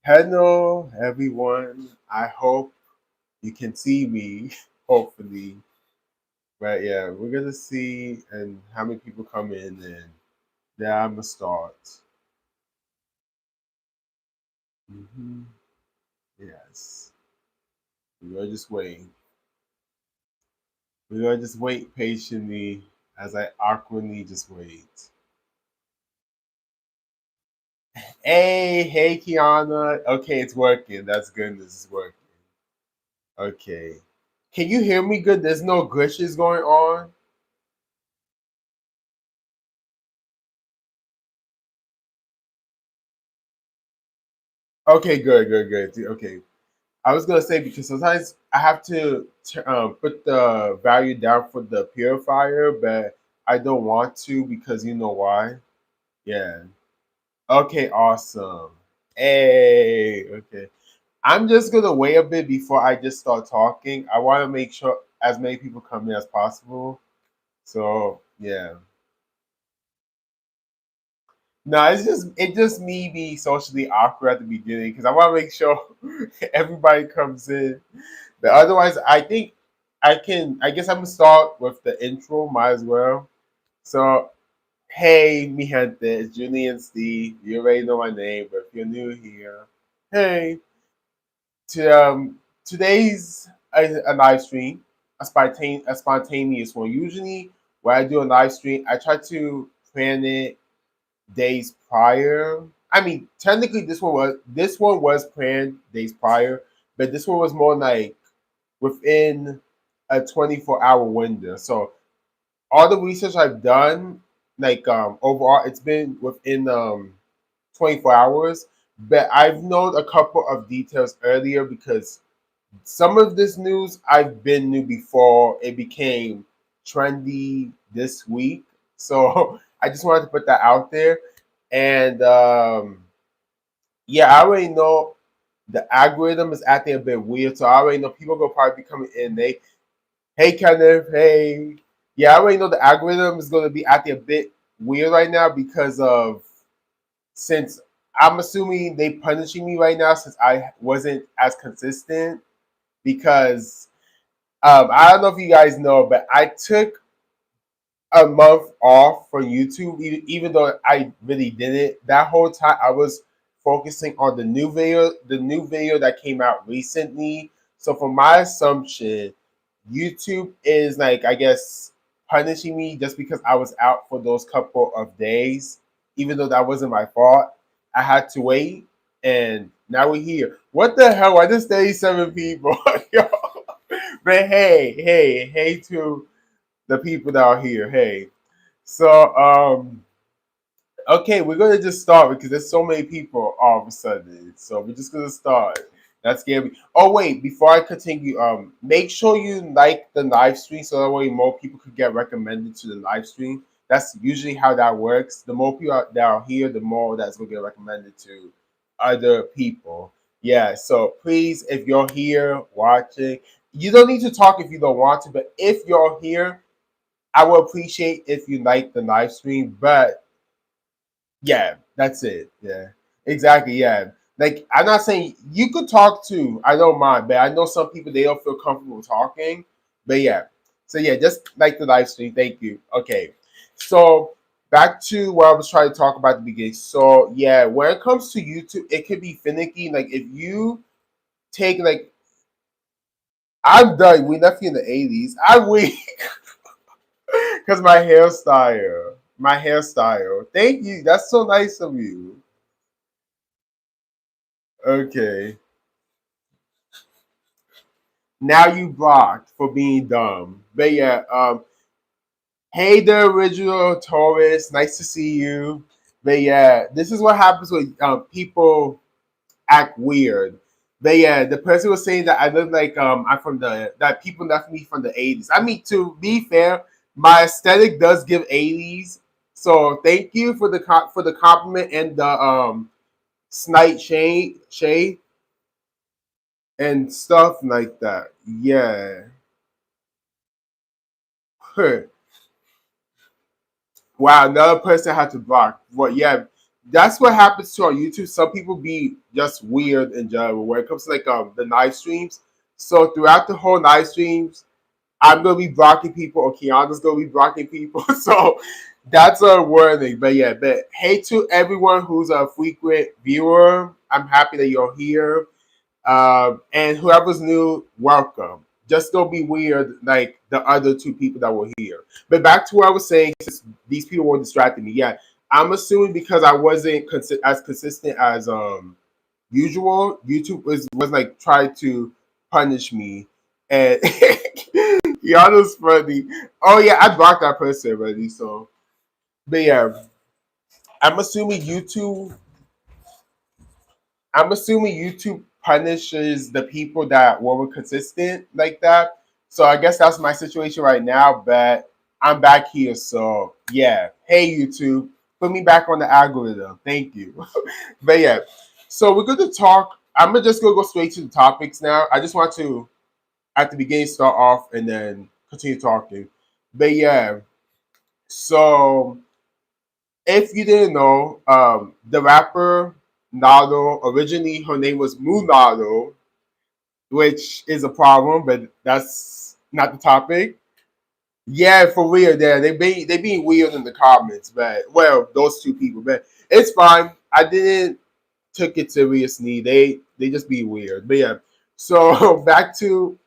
Hello, everyone. I hope you can see me, hopefully. But yeah, we're gonna see and how many people come in, and then I'm gonna start. hmm Yes, we're gonna just wait. We're gonna just wait patiently as I awkwardly just wait. Hey, Kiana. Okay, it's working. That's good. This is working. Okay. Can you hear me good? There's no glitches going on. Okay, good. Okay, I was gonna say because sometimes I have to put the value down for the purifier, but I don't want to because you know why? Yeah. Okay, awesome. Hey, okay. I'm just gonna wait a bit before I just start talking. I want to make sure as many people come in as possible. So yeah. No, it's just me being socially awkward at the beginning because I want to make sure everybody comes in. But otherwise, I think I can. I guess I'm gonna start with the intro. Might as well. So, hey, mi gente, it's Julian Steve. You already know my name, but if you're new here, hey. To today's a live stream, a spontaneous one. Usually, when I do a live stream, I try to plan it days prior. I mean, technically, this one was planned days prior, but this one was more like within a 24-hour window. So all the research I've done, like overall, it's been within 24 hours. But I've known a couple of details earlier because some of this news I've been knew before it became trendy this week. So I just wanted to put that out there. And yeah, I already know the algorithm is acting a bit weird. So I already know people gonna probably be coming in. Hey Kenneth, hey. Yeah, I already know the algorithm is gonna be acting a bit weird right now because of since I'm assuming they punishing me right now since I wasn't as consistent because I don't know if you guys know, but I took a month off from YouTube, even though I really didn't. That whole time I was focusing on the new video that came out recently. So for my assumption, YouTube is like I guess punishing me just because I was out for those couple of days, even though that wasn't my fault. I had to wait, and now we're here. What the hell? I just 37 people. Yo. But hey to the people that are here. Hey. So okay, we're gonna just start because there's so many people all of a sudden. So we're just gonna start. That's scary. Oh wait, before I continue, make sure you like the live stream so that way more people could get recommended to the live stream. That's usually how that works. The more people that are here, the more that's gonna get recommended to other people. Yeah. So please, if you're here watching, you don't need to talk if you don't want to, but if you're here, I will appreciate if you like the live stream. But yeah, that's it. Yeah, exactly. Yeah, like I'm not saying you could talk too. I don't mind, but I know some people they don't feel comfortable talking. But yeah, so yeah, just like the live stream. Thank you. Okay, so back to what I was trying to talk about at the beginning. So yeah, when it comes to YouTube, it could be finicky. Like if you take like I'm done. We left you in the '80s. I'm weak because my hairstyle. Thank you. That's so nice of you. Okay. Now you blocked for being dumb. But yeah, hey the original Taurus, nice to see you. But yeah, this is what happens when people act weird. But yeah, the person was saying that I look like I'm from the that people left me from the '80s. I mean, to be fair, my aesthetic does give '80s. So thank you for the compliment and the slight shade and stuff like that. Yeah. Wow, another person had to block. Well, yeah, that's what happens to on YouTube. Some people be just weird in general when it comes to like the live streams. So throughout the whole live streams, I'm gonna be blocking people, or Kiana's gonna be blocking people. So that's a warning. But yeah, but hey to everyone who's a frequent viewer. I'm happy that you're here. And whoever's new, welcome. Just don't be weird like the other two people that were here. But back to what I was saying, since these people were distracting me. Yeah, I'm assuming because I wasn't as consistent as usual, YouTube was like trying to punish me. And Yana's funny. Oh yeah, I blocked that person already. So, but yeah, I'm assuming YouTube I'm assuming YouTube punishes the people that weren't consistent like that. So I guess that's my situation right now, but I'm back here. So yeah. Hey YouTube, put me back on the algorithm. Thank you. But yeah. So we're gonna talk. I'm gonna just go straight to the topics now. I just want to at the beginning start off and then continue talking. But yeah, so if you didn't know, the rapper Nado, originally her name was Munado, which is a problem, but that's not the topic. Yeah, for real, yeah, they being weird in the comments, but well, those two people, but it's fine. I didn't took it seriously. They just be weird, but yeah. So back to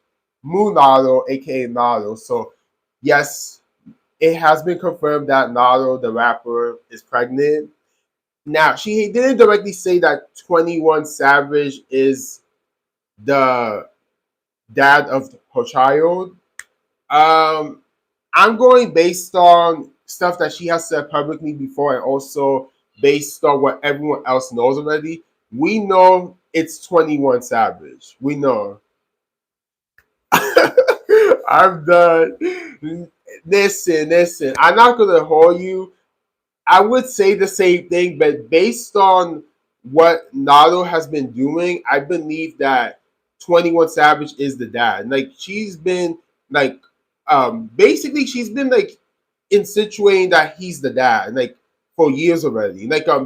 Munado, aka Nado. So yes, it has been confirmed that Nado, the rapper, is pregnant. Now, she didn't directly say that 21 Savage is the dad of her child. Um, I'm going based on stuff that she has said publicly before and also based on what everyone else knows already. We know it's 21 Savage. We know. I'm done. Listen. I'm not going to hold you. I would say the same thing, but based on what Nado has been doing, I believe that 21 Savage is the dad. Like she's been like basically she's been like insinuating that he's the dad like for years already. Like I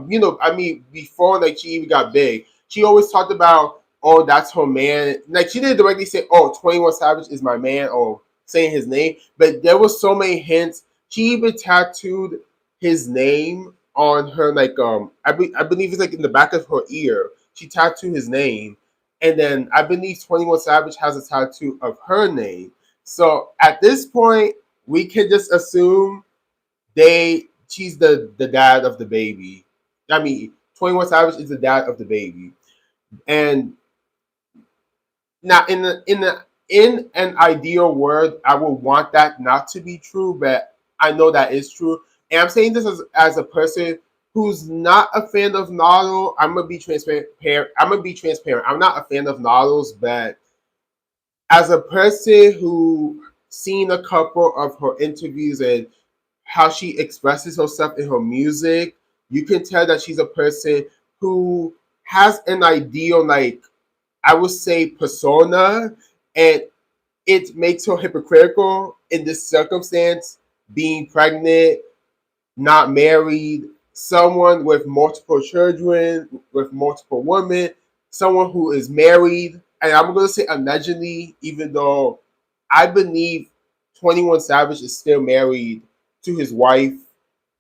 mean before like she even got big, she always talked about oh that's her man. Like she didn't directly say oh 21 Savage is my man or saying his name, but there was so many hints. She even tattooed his name on her like I believe it's like in the back of her ear. She tattooed his name, and then I believe 21 Savage has a tattoo of her name. So at this point, we can just assume she's the dad of the baby. I mean, 21 Savage is the dad of the baby, and now in an ideal world, I would want that not to be true, but I know that is true. And I'm saying this as a person who's not a fan of Nalo. I'm gonna be transparent. I'm gonna be transparent. I'm not a fan of Nalos, but as a person who seen a couple of her interviews and how she expresses herself in her music, you can tell that she's a person who has an ideal like I would say persona, and it makes her hypocritical in this circumstance, being pregnant, not married, someone with multiple children, with multiple women, someone who is married, and I'm gonna say allegedly, even though I believe 21 Savage is still married to his wife,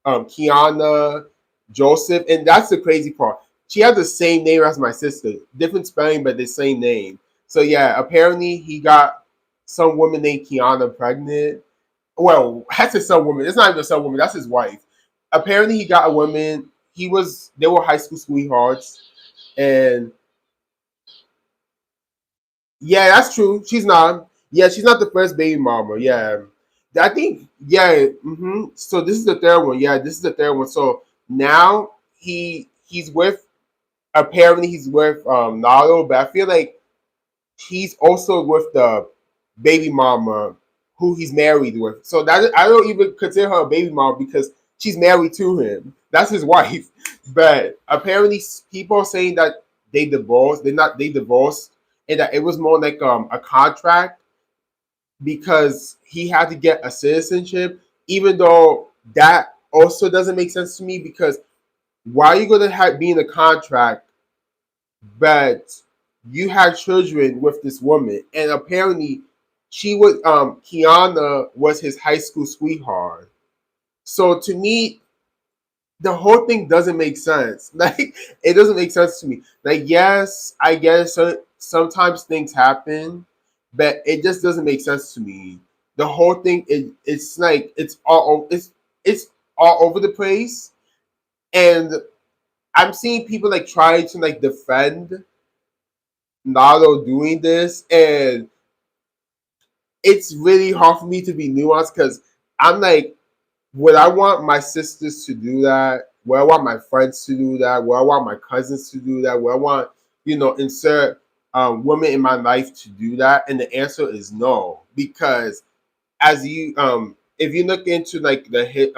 Kiana Joseph, and that's the crazy part. She has the same name as my sister, different spelling, but the same name. So yeah, apparently he got some woman named Kiana pregnant. Well, that's his some woman. It's not even some woman. That's his wife. Apparently, he got a woman. They were high school sweethearts, and yeah, that's true. She's not. Yeah, she's not the first baby mama. Yeah, I think. Yeah. So this is the third one. Yeah, this is the third one. So now he's with. Apparently, he's with Nalo, but I feel like he's also with the baby mama who he's married with. So that I don't even consider her a baby mama because she's married to him. That's his wife. But apparently, people are saying that they divorced. They divorced, and that it was more like a contract because he had to get a citizenship. Even though that also doesn't make sense to me because Why are you gonna be in a contract, but you had children with this woman, and apparently she was Kiana was his high school sweetheart. So to me, the whole thing doesn't make sense. Like it doesn't make sense to me. Like yes, I guess sometimes things happen, but it just doesn't make sense to me. The whole thing it's like it's all over the place, and I'm seeing people like try to like defend Nalo doing this, and it's really hard for me to be nuanced because I'm like, would I want my sisters to do that? Would I want my friends to do that? Would I want my cousins to do that? Would I want, insert women in my life to do that? And the answer is no, because as you if you look into like the hit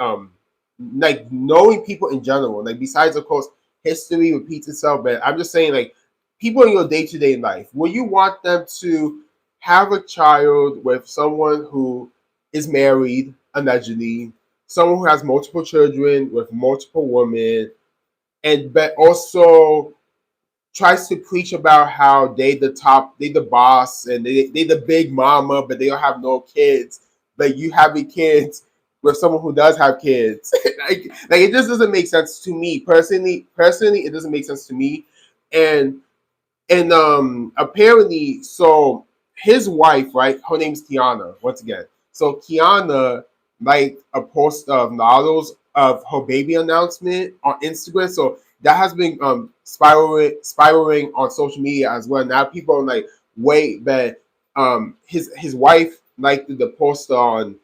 like knowing people in general, like besides of course history repeats itself, but I'm just saying like people in your day-to-day life, will you want them to have a child with someone who is married allegedly, someone who has multiple children with multiple women, and but also tries to preach about how they the top, they the boss, and they the big mama, but they don't have no kids. Like you having kids with someone who does have kids. like it just doesn't make sense to me personally. Personally, it doesn't make sense to me. And apparently, so his wife, right? Her name's Kiana. Once again, so Kiana liked a post of Nado's of her baby announcement on Instagram. So that has been spiraling on social media as well. Now people are like, wait, but his wife liked the post on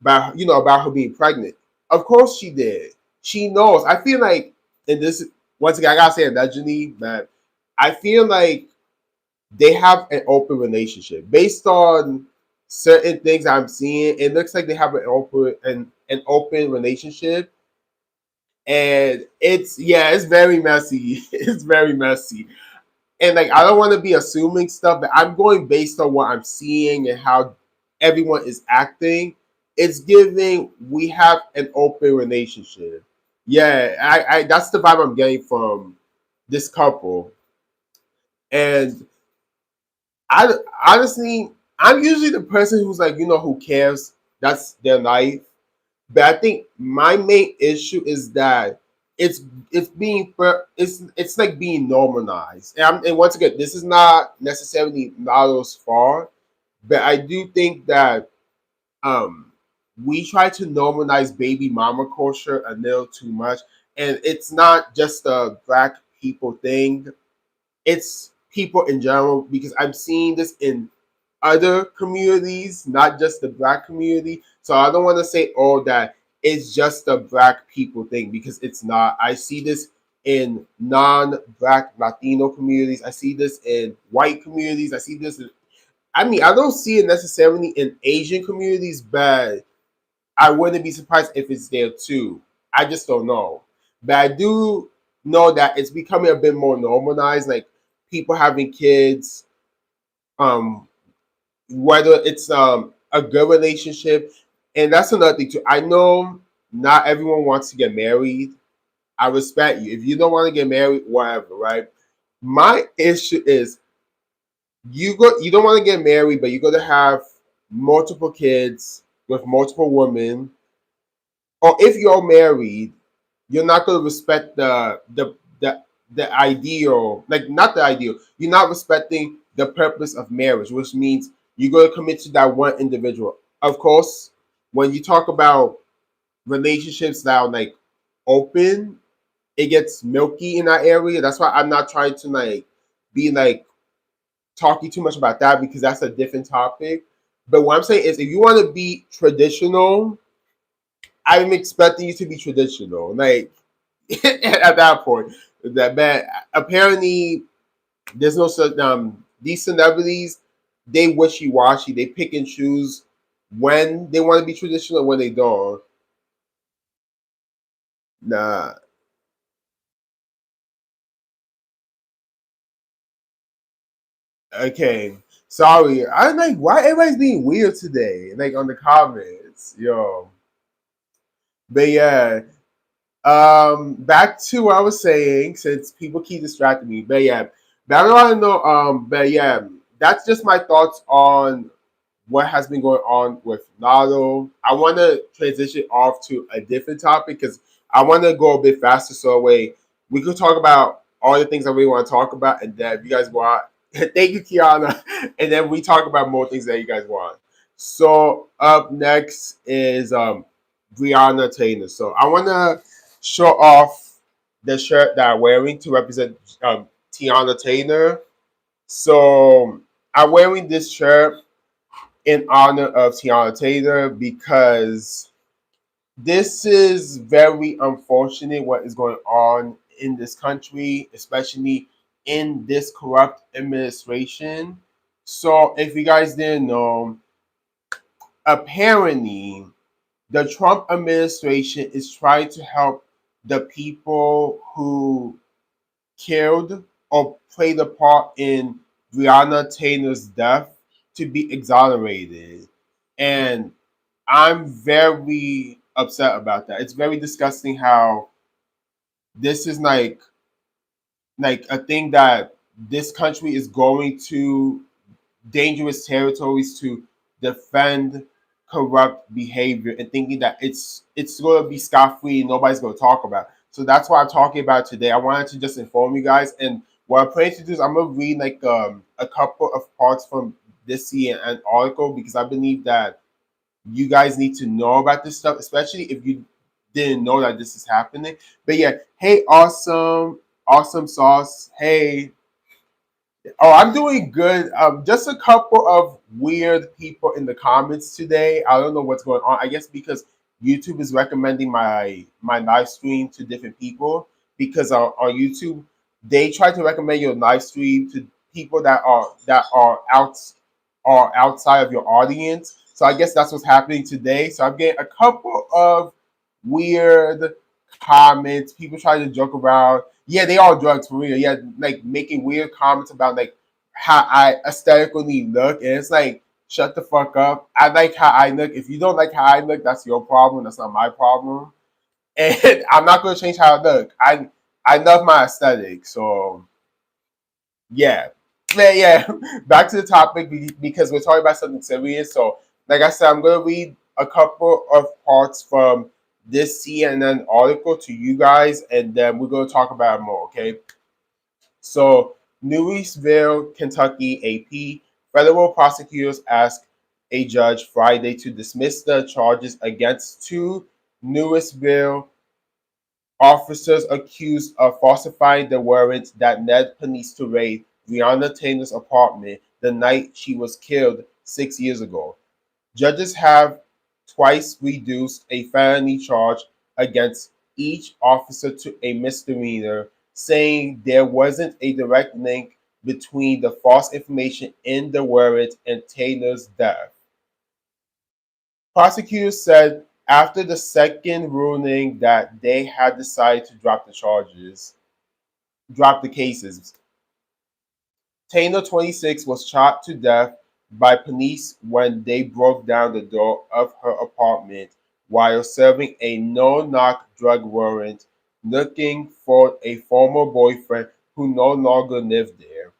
about her being pregnant. Of course she did. She knows. I feel like, and this once again I gotta say allegedly, but I feel like they have an open relationship based on certain things I'm seeing. It looks like they have an open relationship, and it's very messy. It's very messy, and like I don't want to be assuming stuff, but I'm going based on what I'm seeing and how everyone is acting. It's giving we have an open relationship. Yeah, I that's the vibe I'm getting from this couple, and I honestly, I'm usually the person who's like, who cares? That's their life. But I think my main issue is that it's it's like being normalized. And once again, this is not necessarily Lalo's fault, but I do think that um we try to normalize baby mama culture a little too much, and it's not just a black people thing, it's people in general, because I'm seeing this in other communities, not just the black community. So I don't want to say, oh, that it's just a black people thing, because it's not. I see this in non-black Latino communities. I see this in white communities. I see this in, I mean, I don't see it necessarily in Asian communities, but I wouldn't be surprised if it's there too. I just don't know. But I do know that it's becoming a bit more normalized, like people having kids, um, whether it's a good relationship. And that's another thing too. I know not everyone wants to get married. I respect you. If you don't want to get married, whatever, right? My issue is you don't want to get married, but you got to have multiple kids with multiple women, or if you're married, you're not going to respect the ideal, like not the ideal. You're not respecting the purpose of marriage, which means you're going to commit to that one individual. Of course, when you talk about relationships that are like open, it gets milky in that area. That's why I'm not trying to like be like talking too much about that, because that's a different topic. But what I'm saying is, if you want to be traditional, I'm expecting you to be traditional. Like at that point, that but apparently there's no such these celebrities, they wishy washy. They pick and choose when they want to be traditional and when they don't. Nah. Okay. Sorry. I'm like, why everybody's being weird today? Like on the comments, yo. But yeah. Back to what I was saying, since people keep distracting me. But yeah, but I don't want to know. But yeah, that's just my thoughts on what has been going on with Latto. I want to transition off to a different topic because I want to go a bit faster, so way we could talk about all the things that we want to talk about, and then if you guys want, thank you, Kiana, and then we talk about more things that you guys want. So up next is Breonna Taylor. So I want to show off the shirt that I'm wearing to represent Tiana Taylor. So I'm wearing this shirt in honor of Tiana Taylor because this is very unfortunate what is going on in this country, especially in this corrupt administration. So if you guys didn't know, apparently the Trump administration is trying to help the people who killed or played a part in Breonna Taylor's death to be exonerated. And I'm very upset about that. It's very disgusting how this is like a thing that this country is going to dangerous territories to defend corrupt behavior and thinking that it's going to be scot free and nobody's going to talk about it. So that's why I'm talking about today. I wanted to just inform you guys, and what I'm planning to do is I'm going to read like a couple of parts from this CNN article because I believe that you guys need to know about this stuff, especially if you didn't know that this is happening. But yeah, hey, awesome sauce. Hey, oh, I'm doing good. Just a couple of weird people in the comments today. I don't know what's going on. I guess because YouTube is recommending my live stream to different people because on YouTube they try to recommend your live stream to people that are outside of your audience. So I guess that's what's happening today. So I'm getting a couple of weird comments. People trying to joke around. Yeah, they all drugs for real. Yeah, like making weird comments about like how I aesthetically look, and it's like shut the fuck up. I like how I look. If you don't like how I look, that's your problem. That's not my problem. And I'm not gonna change how I look. I love my aesthetic. So yeah. Yeah. Back to the topic because we're talking about something serious. So, like I said, I'm going to read a couple of parts from this CNN article to you guys, and then we're going to talk about it more, okay? So, Louisville, Kentucky, AP, federal prosecutors asked a judge Friday to dismiss the charges against two Louisville officers accused of falsifying the warrant that led police to raid Breonna Taylor's apartment the night she was killed 6 years ago. Judges have twice reduced a felony charge against each officer to a misdemeanor, saying there wasn't a direct link between the false information in the warrant and Taylor's death. Prosecutors said after the second ruling that they had decided to drop the cases. Taylor, 26, was shot to death by police when they broke down the door of her apartment while serving a no-knock drug warrant looking for a former boyfriend who no longer lived there.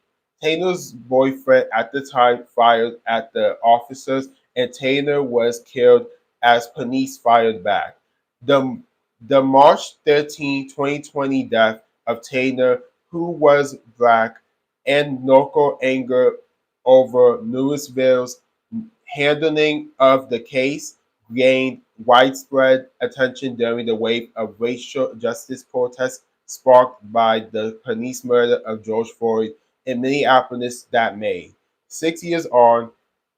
Taylor's boyfriend at the time fired at the officers, and Taylor was killed as police fired back. The, the March 13, 2020 death of Taylor, who was black, and local anger over Louisville's handling of the case gained widespread attention during the wave of racial justice protests sparked by the police murder of George Floyd in Minneapolis that May. 6 years on,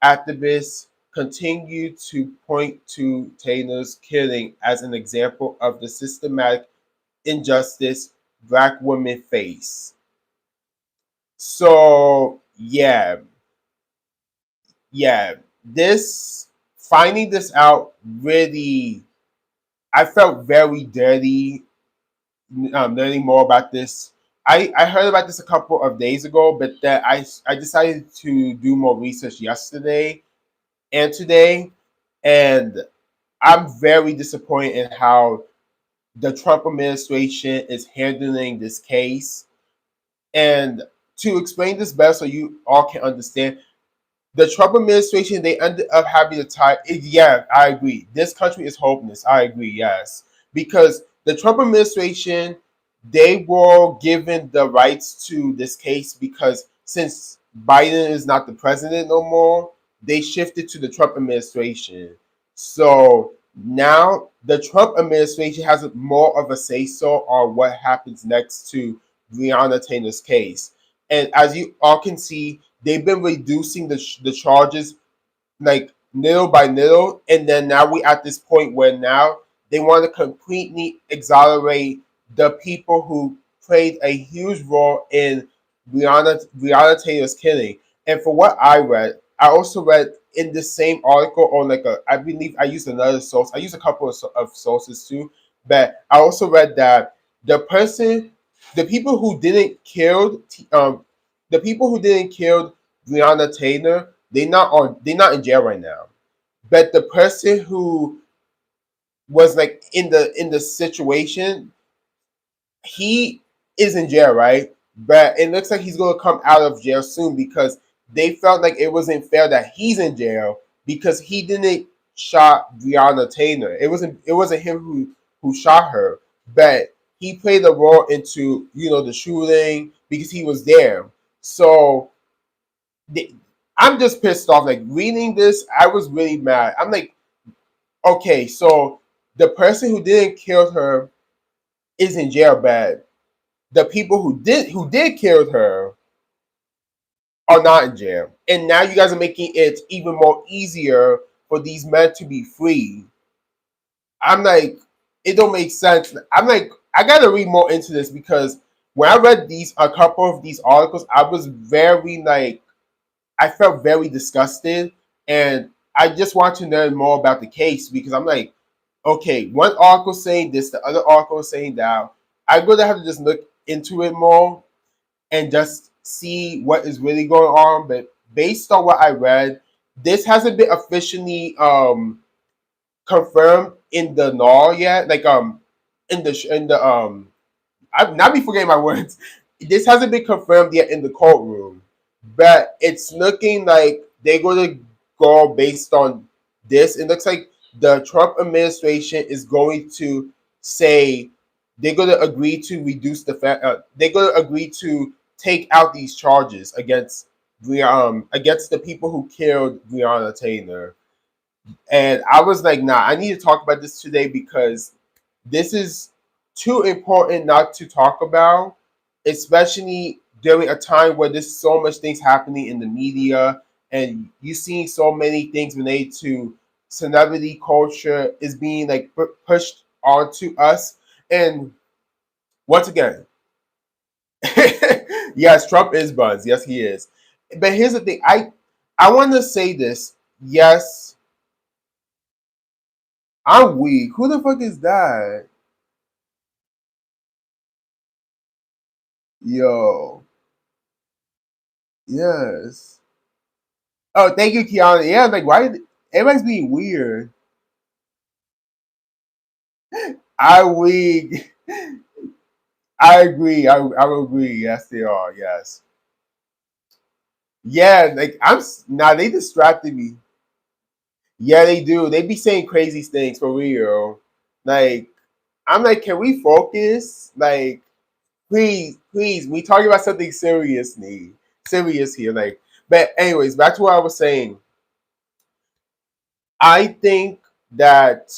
activists continue to point to Taylor's killing as an example of the systematic injustice Black women face. So yeah, this finding this out really, I felt very dirty learning more about this. I heard about this a couple of days ago, but that I decided to do more research yesterday and today, and I'm very disappointed in how the Trump administration is handling this case. And to explain this better so you all can understand, the Trump administration, they ended up having a tie. Yeah, I agree. This country is hopeless. I agree, yes. Because the Trump administration, they were given the rights to this case because since Biden is not the president no more, they shifted to the Trump administration. So now the Trump administration has more of a say so on what happens next to Breonna Taylor's case. And as you all can see, they've been reducing the charges like little by little, and then now we at this point where now they want to completely exonerate the people who played a huge role in Breonna Taylor's killing. And for what I read, I also read in the same article on like a, I believe I used another source. I used a couple of sources too, but I also read that the person, the people who didn't kill, the people who didn't kill Breonna Taylor, they're not in jail right now. But the person who was like in the situation, he is in jail, right? But it looks like he's gonna come out of jail soon because they felt like it wasn't fair that he's in jail because he didn't shot Breonna Taylor. It wasn't him who shot her, but he played a role into the shooting because he was there. So the, I'm just pissed off. Like reading this, I was really mad. I'm like, okay, so the person who didn't kill her is in jail, but the people who did kill her are not in jail. And now you guys are making it even more easier for these men to be free. I'm like, it don't make sense. I'm like, I gotta read more into this because when I read a couple of these articles, I was very like I felt very disgusted, and I just want to learn more about the case because I'm like, okay, one article saying this, the other article saying that. I'm gonna have to just look into it more and just see what is really going on. But based on what I read, this hasn't been officially confirmed in the law yet. Like in the I'm not be forgetting my words. This hasn't been confirmed yet in the courtroom, but it's looking like they're going to go based on this. It looks like the Trump administration is going to say they're going to agree to reduce they're going to agree to take out these charges against the people who killed Breonna Taylor. And I was like, nah, I need to talk about this today because this is too important not to talk about, especially during a time where there's so much things happening in the media and you seeing so many things related to celebrity culture is being like pushed onto us. And once again, yes, Trump is buzz. Yes, he is. But here's the thing. I want to say this. Yes, I'm weak. Who the fuck is that? Yo, yes. Oh, thank you, Kiana. Yeah, like why everybody's being weird. I weak. I agree. I will agree. Yes, they are. Yes. Yeah, like now they distracted me. Yeah, they do. They be saying crazy things for real. Like I'm like, can we focus? Like, please, we talking about something serious here. Like, but anyways, back to what I was saying. I think that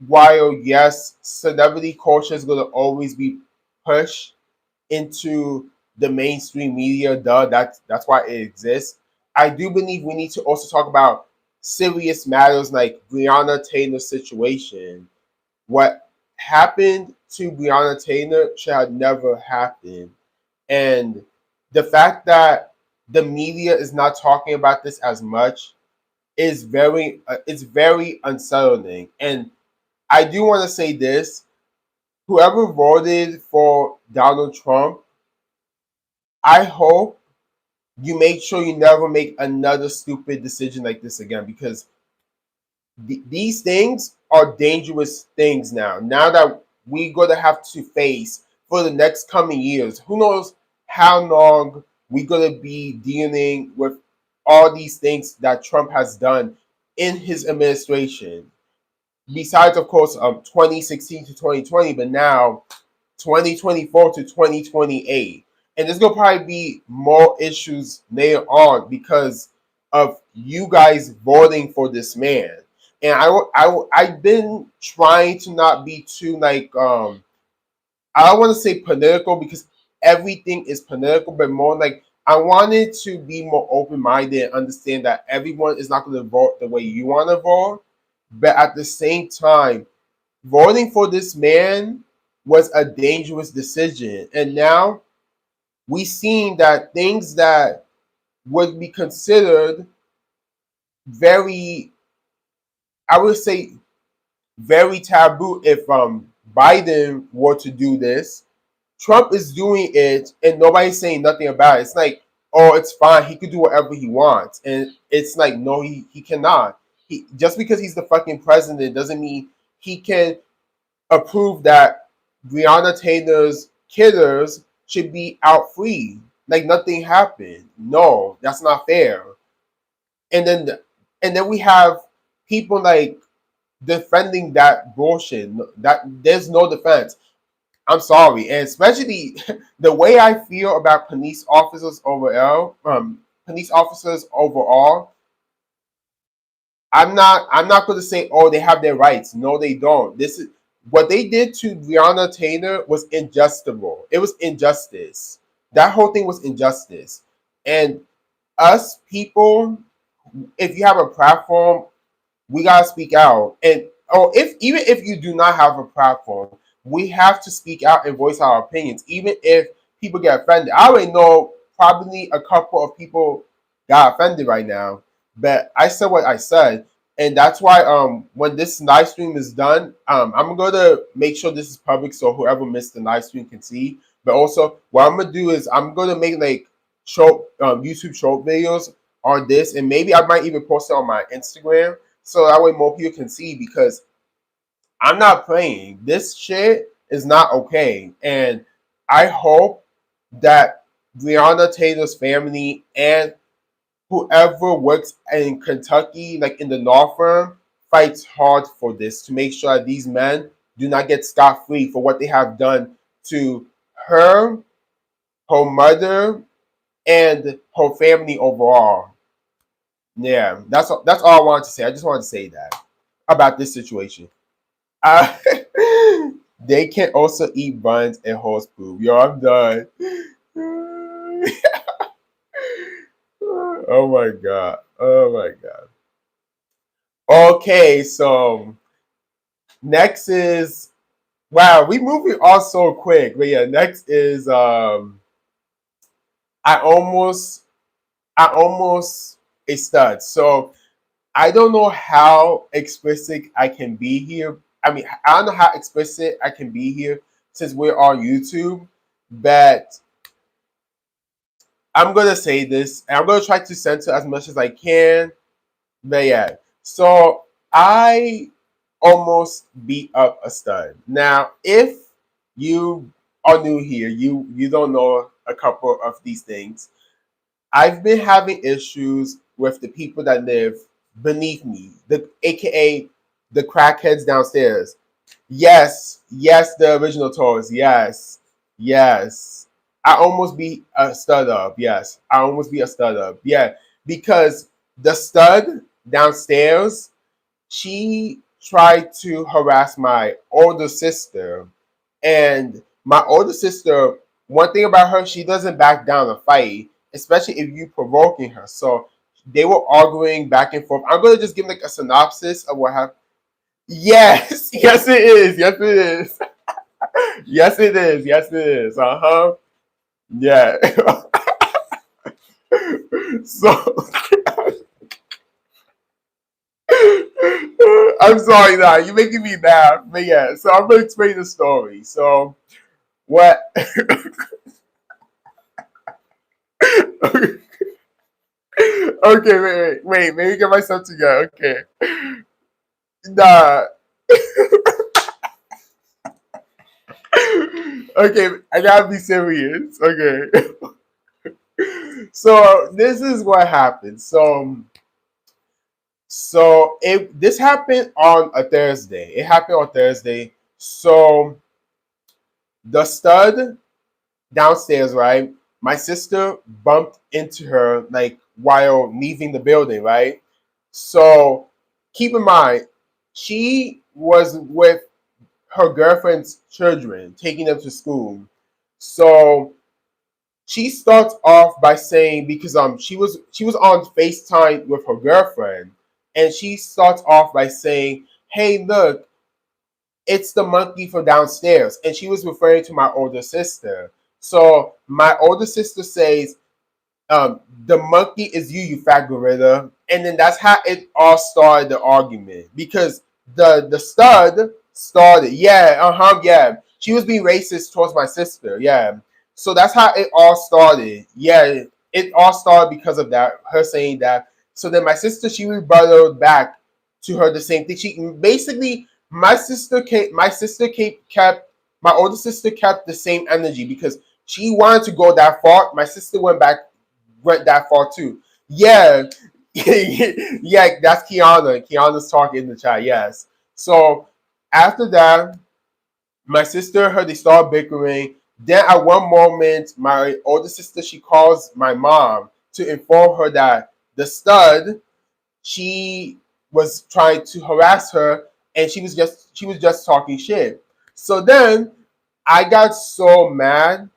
while yes, celebrity culture is gonna always be pushed into the mainstream media, that's why it exists. I do believe we need to also talk about serious matters like Breonna Taylor's situation. What happened to Breonna Taylor should have never happened. And the fact that the media is not talking about this as much is it's very unsettling. And I do want to say this: whoever voted for Donald Trump, I hope you make sure you never make another stupid decision like this again because these things are dangerous things now. Now that we're going to have to face for the next coming years. Who knows how long we're going to be dealing with all these things that Trump has done in his administration. Besides, of course, 2016 to 2020, but now 2024 to 2028. And there's going to probably be more issues later on because of you guys voting for this man. And I've been trying to not be too like, I don't want to say political because everything is political, but more like I wanted to be more open minded and understand that everyone is not going to vote the way you want to vote. But at the same time, voting for this man was a dangerous decision. And now we've seen that things that would be considered very, I would say, very taboo if Biden were to do this. Trump is doing it and nobody's saying nothing about it. It's like, oh, it's fine. He could do whatever he wants. And it's like, no, he cannot. Just because he's the fucking president doesn't mean he can approve that Breonna Taylor's killers should be out free. Like nothing happened. No, that's not fair. And then we have people like defending that bullshit. That there's no defense. I'm sorry, and especially the way I feel about police officers overall. I'm not going to say, oh, they have their rights. No, they don't. This is what they did to Breonna Taylor was injustifiable. It was injustice. That whole thing was injustice. And us people, if you have a platform, we gotta speak out. And if even if you do not have a platform, we have to speak out and voice our opinions, even if people get offended. I already know probably a couple of people got offended right now, but I said what I said, and that's why when this live stream is done, I'm gonna make sure this is public so whoever missed the live stream can see. But also, what I'm gonna do is I'm gonna make like short YouTube short videos on this, and maybe I might even post it on my Instagram so that way more people can see, because I'm not playing. This shit is not okay. And I hope that Breonna Taylor's family and whoever works in Kentucky, like in the law firm, fights hard for this to make sure that these men do not get scot-free for what they have done to her, her mother, and her family overall. Yeah, that's all I wanted to say. I just wanted to say that about this situation. Uh, they can also eat buns and horse poop. Yo, I'm done. Oh my god. Oh my god. Okay, so next is, wow, we moving on so quick. But yeah, next is I almost a stud. So I don't know how explicit I can be here. I mean, I don't know how explicit I can be here since we're on YouTube, but I'm gonna say this, and I'm gonna try to censor as much as I can. But yeah, so I almost beat up a stud. Now, if you are new here, you don't know a couple of these things. I've been having issues with the people that live beneath me, the AKA the crackheads downstairs. Yes, yes, the original toys. Yes, yes. I almost beat a stud up. Yes, I almost beat a stud up. Yeah, because the stud downstairs, she tried to harass my older sister, and my older sister, one thing about her, she doesn't back down a fight, especially if you provoking her. So they were arguing back and forth. I'm gonna just give like a synopsis of what happened. Yes, yes it is. Yes it is. Yes it is. Yes it is. Uh-huh. Yeah. So I'm sorry now. You're making me laugh. But yeah, so I'm gonna explain the story. So what okay, wait, let me get myself together. Okay. Nah. Okay, I gotta be serious. Okay. So this is what happened. This happened on a Thursday. It happened on Thursday. So the stud downstairs, right? My sister bumped into her like while leaving the building, right? So keep in mind, she was with her girlfriend's children, taking them to school. So she starts off by saying because she was on FaceTime with her girlfriend, and she starts off by saying, "Hey, look, it's the monkey from downstairs," and she was referring to my older sister. So my older sister says, "The monkey is you, you fat gorilla," and then that's how it all started the argument because the stud started, yeah, yeah. She was being racist towards my sister, yeah. So that's how it all started, yeah. It all started because of that, her saying that. So then my sister, she rebutted back to her the same thing. She basically, kept my older sister kept the same energy because she wanted to go that far. My sister went that far too. Yeah, yeah, that's Kiana. Kiana's talking in the chat. Yes. So after that, my sister heard they start bickering. Then at one moment, my older sister, she calls my mom to inform her that the stud, she was trying to harass her, and she was just talking shit. So then I got so mad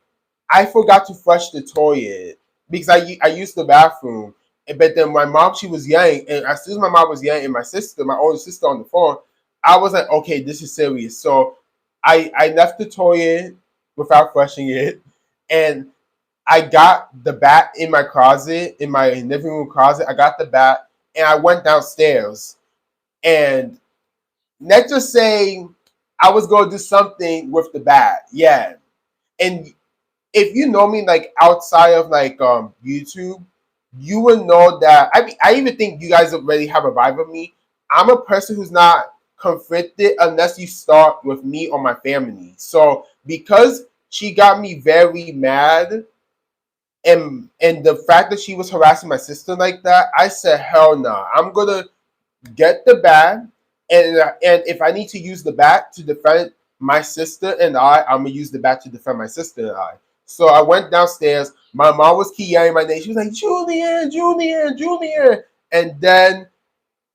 I forgot to flush the toilet because I used the bathroom. But then my mom, she was yelling, and as soon as my mom was yelling, and my older sister on the phone, I was like, okay, this is serious. So I left the toilet without flushing it, and I got the bat in my closet, in my living room closet. I got the bat, and I went downstairs. And let's just say I was going to do something with the bat, yeah. And if you know me like outside of like YouTube, you will know that I even think you guys already have a vibe of me. I'm a person who's not conflicted unless you start with me or my family. So because she got me very mad, and the fact that she was harassing my sister like that, I said hell no. Nah. I'm gonna get the bat, and if I need to use the bat to defend my sister and I'm gonna use the bat to defend my sister and I. So I went downstairs. My mom was key yelling my name. She was like, Julian, Julian, Julian. And then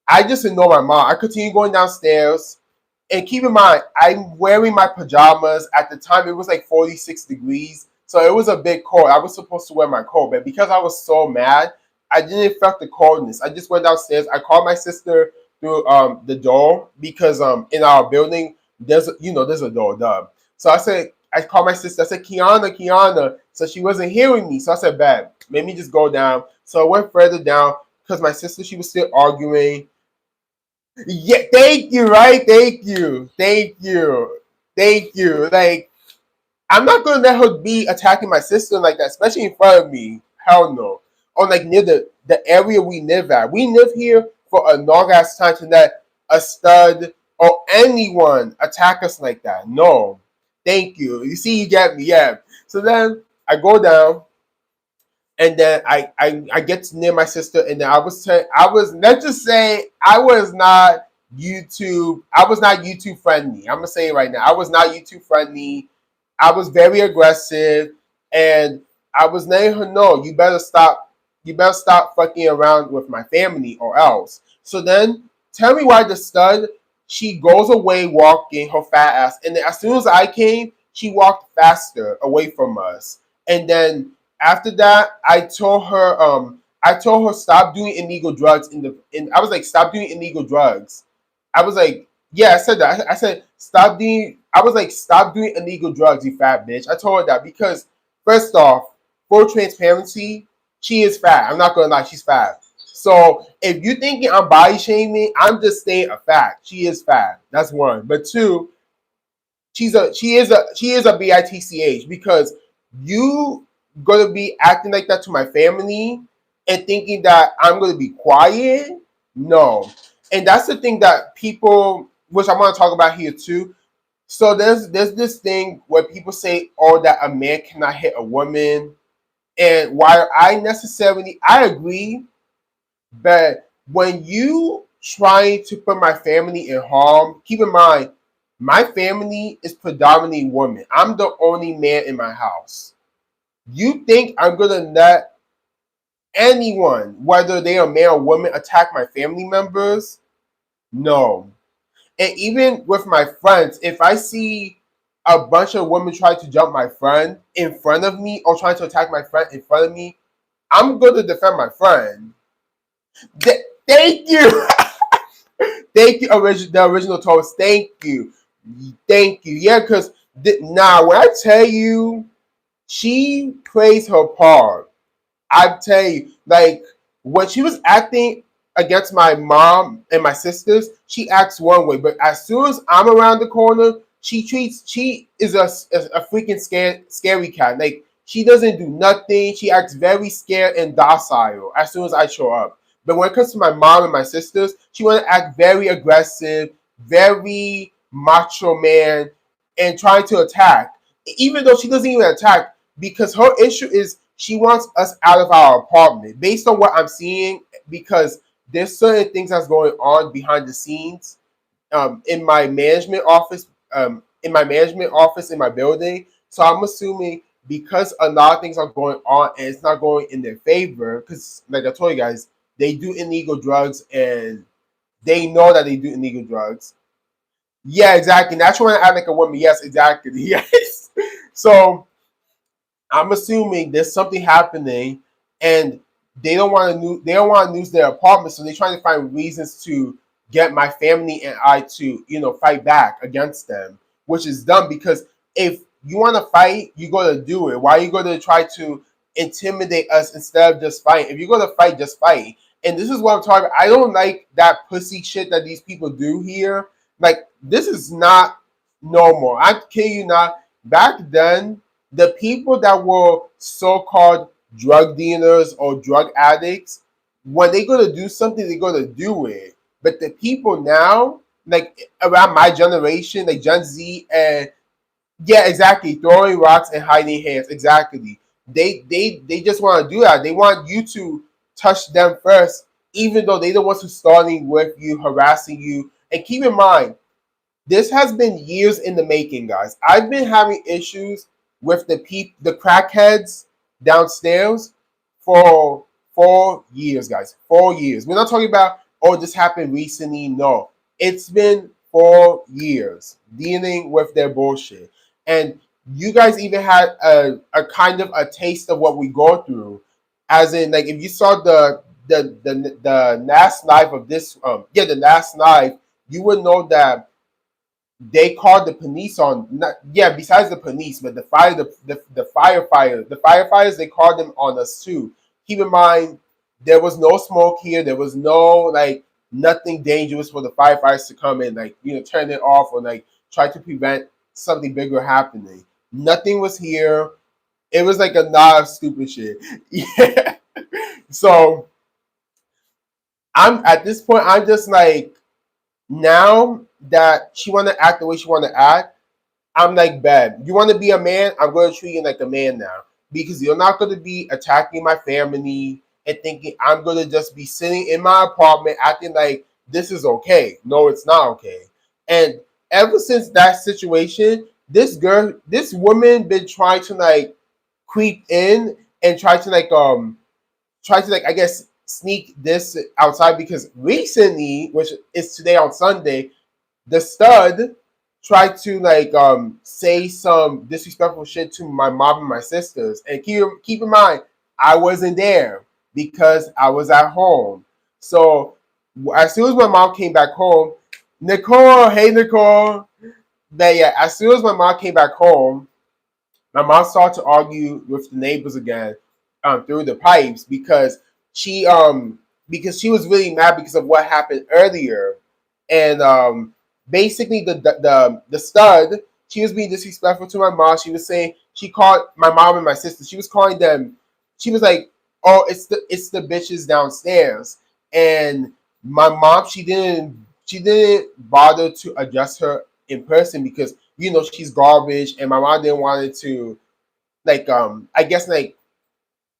I just ignored my mom. I continued going downstairs. And keep in mind, I'm wearing my pajamas. At the time, it was like 46 degrees. So it was a bit cold. I was supposed to wear my coat. But because I was so mad, I didn't felt the coldness. I just went downstairs. I called my sister through the door because in our building, there's a door, duh. So I called my sister. I said, Kiana, Kiana. So she wasn't hearing me. So I said, bad. Let me just go down. So I went further down because my sister, she was still arguing. Yeah, thank you, right? Thank you. Thank you. Thank you. Like, I'm not gonna let her be attacking my sister like that, especially in front of me. Hell no. Or like near the area we live at. We live here for a long ass time to let a stud or anyone attack us like that. No. Thank you. You see, you get me, yeah. So then I go down, and then I get to near my sister, and then I was let's just say I was not YouTube friendly. I'm gonna say it right now. I was not YouTube friendly. I was very aggressive, and I was letting her know you better stop fucking around with my family or else. So then tell me why the stud, she goes away walking her fat ass, and then as soon as I came, she walked faster away from us. And then after that, I told her stop doing illegal drugs I was like, stop doing illegal drugs. I was like, yeah, I said that. I said stop doing illegal drugs, you fat bitch. I told her that because first off, full transparency, she is fat. I'm not gonna lie, she's fat. So if you thinking I'm body shaming, I'm just saying a fact. She is fat. That's one. But two, she is a bitch because you gonna be acting like that to my family and thinking that I'm gonna be quiet. No. And that's the thing that people, which I want to talk about here too. So there's this thing where people say, oh, that a man cannot hit a woman. And while I agree, but when you trying to put my family in harm, keep in mind, my family is predominantly women. I'm the only man in my house. You think I'm gonna let anyone, whether they are male or woman, attack my family members? No. And even with my friends, if I see a bunch of women try to jump my friend in front of me or trying to attack my friend in front of me, I'm going to defend my friend. Thank you. Thank you, the original Toast. Thank you. Thank you. Yeah, because now when I tell you, she plays her part. I tell you, like when she was acting against my mom and my sisters, she acts one way, but as soon as I'm around the corner, she is a freaking scary cat. Like she doesn't do nothing. She acts very scared and docile as soon as I show up. But when it comes to my mom and my sisters, she want to act very aggressive, very macho man, and trying to attack. Even though she doesn't even attack, because her issue is she wants us out of our apartment based on what I'm seeing, because there's certain things that's going on behind the scenes in my management office, in my building. So I'm assuming because a lot of things are going on and it's not going in their favor, because like I told you guys, they do illegal drugs and they know that they do illegal drugs. Yeah, exactly. That's when I act like a woman. Yes, exactly. Yes. So I'm assuming there's something happening, and they don't want to lose their apartment, so they're trying to find reasons to get my family and I to fight back against them, which is dumb because if you want to fight, you got to do it. Why are you going to try to intimidate us instead of just fighting? If you're going to fight, just fight. And this is what I'm talking about. I don't like that pussy shit that these people do here. Like this is not normal. I kid you not. Back then, the people that were so-called drug dealers or drug addicts, when they're gonna do something, they're gonna do it. But the people now, like around my generation, like Gen Z, and yeah, exactly, throwing rocks and hiding hands, exactly. They just want to do that. They want you to touch them first, even though they the ones who starting with you, harassing you. And keep in mind, this has been years in the making, guys. I've been having issues with the crackheads downstairs for 4 years, guys. 4 years. We're not talking about, oh, this happened recently. No, it's been 4 years dealing with their bullshit. And you guys even had a kind of a taste of what we go through, as in, like, if you saw the last live of this, the last live, you would know that they called the police on, not, yeah, besides the police, but the firefighters, they called them on us too. Keep in mind, there was no smoke here. There was no, like, nothing dangerous for the firefighters to come in, like, turn it off or like try to prevent something bigger happening. Nothing was here. It was like a lot of stupid shit. Yeah. So I'm at this point, I'm just like, now that she want to act the way she want to act, I'm like, babe, you want to be a man? I'm going to treat you like a man now, because you're not going to be attacking my family and thinking I'm going to just be sitting in my apartment acting like this is okay. No, it's not okay. And ever since that situation, this woman been trying to like creep in and try to like, I guess, sneak this outside, because recently, which is today on Sunday, the stud tried to like say some disrespectful shit to my mom and my sisters. And keep in mind, I wasn't there because I was at home. So as soon as my mom came back home, Nicole, hey Nicole, that yeah, as soon as my mom came back home, my mom started to argue with the neighbors again through the pipes, she because she was really mad because of what happened earlier. And basically the stud, she was being disrespectful to my mom. She was saying, she called my mom and my sister, she was calling them, she was like, oh, it's the bitches downstairs. And my mom, she didn't bother to address her in person, because she's garbage, and my mom didn't want it to I guess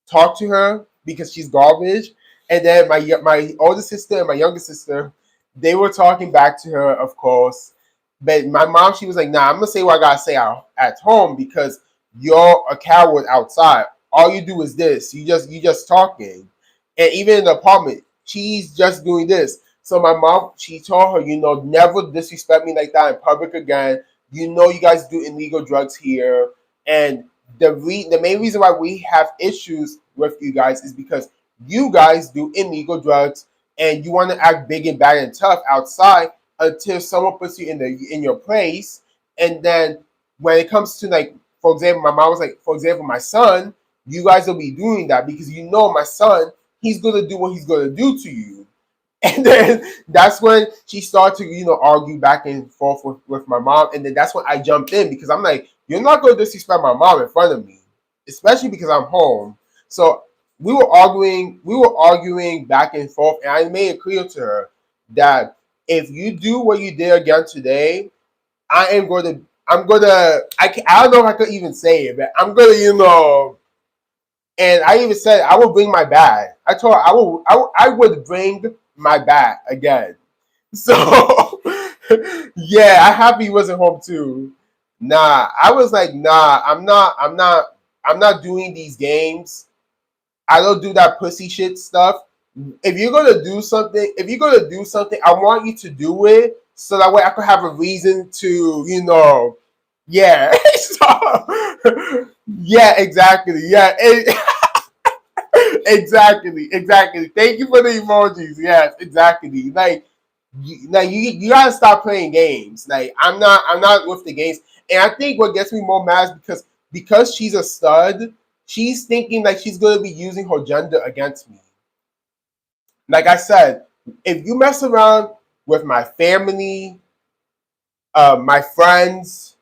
talk to her because she's garbage. And then my older sister and my younger sister, they were talking back to her, of course. But my mom, she was like, "Nah, I'm gonna say what I gotta say out at home because you're a coward outside. All you do is this. You just talking, and even in the apartment, she's just doing this." So my mom, she told her, never disrespect me like that in public again. You guys do illegal drugs here, and the main reason why we have issues with you guys is because you guys do illegal drugs and you want to act big and bad and tough outside until someone puts you in your place. And then when it comes to for example, my mom was like, for example, my son, you guys will be doing that because my son, he's gonna do what he's gonna do to you. And then that's when she started to, argue back and forth with my mom. And then that's when I jumped in because I'm like, you're not going to disrespect my mom in front of me, especially because I'm home. So we were arguing back and forth. And I made it clear to her that if you do what you did again today, I don't know if I could even say it, but I'm going to, and I even said I will bring my bag. I told her I would bring my bag again. So yeah, I happy he wasn't home too. Nah, I was like, nah, I'm not doing these games. I don't do that pussy shit stuff. If you're gonna do something, I want you to do it so that way I could have a reason to, yeah. So, yeah, exactly. Yeah. Exactly. Thank you for the emojis. Yes, exactly. You gotta stop playing games. I'm not with the games. And I think what gets me more mad is because she's a stud, she's thinking like she's gonna be using her gender against me. Like I said, if you mess around with my family, my friends,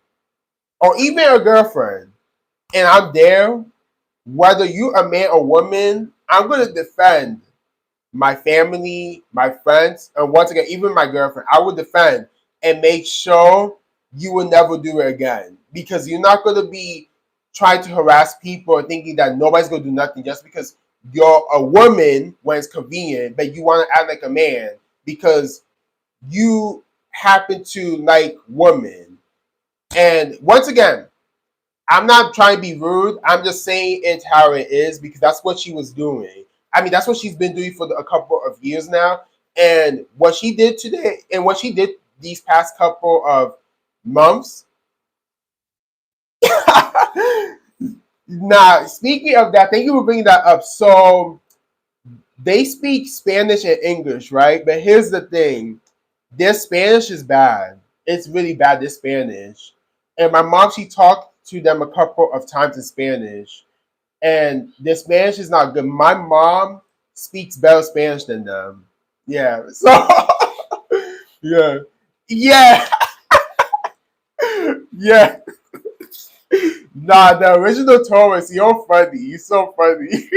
or even a girlfriend, and I'm there, whether you a man or woman, I'm gonna defend my family, my friends, and once again, even my girlfriend. I would defend and make sure you will never do it again because you're not gonna be trying to harass people or thinking that nobody's gonna do nothing just because you're a woman when it's convenient, but you want to act like a man because you happen to like women. And once again, I'm not trying to be rude. I'm just saying it's how it is because that's what she was doing. I mean, that's what she's been doing for a couple of years now. And what she did today and what she did these past couple of months. Now, speaking of that, thank you for bringing that up. So they speak Spanish and English, right? But here's the thing: their Spanish is bad. It's really bad. Their Spanish, and my mom, she talked to them a couple of times in Spanish, and their Spanish is not good. My mom speaks better Spanish than them. Yeah. So yeah. Yeah. Yeah. Nah, the original Thomas, you're funny. You're so funny.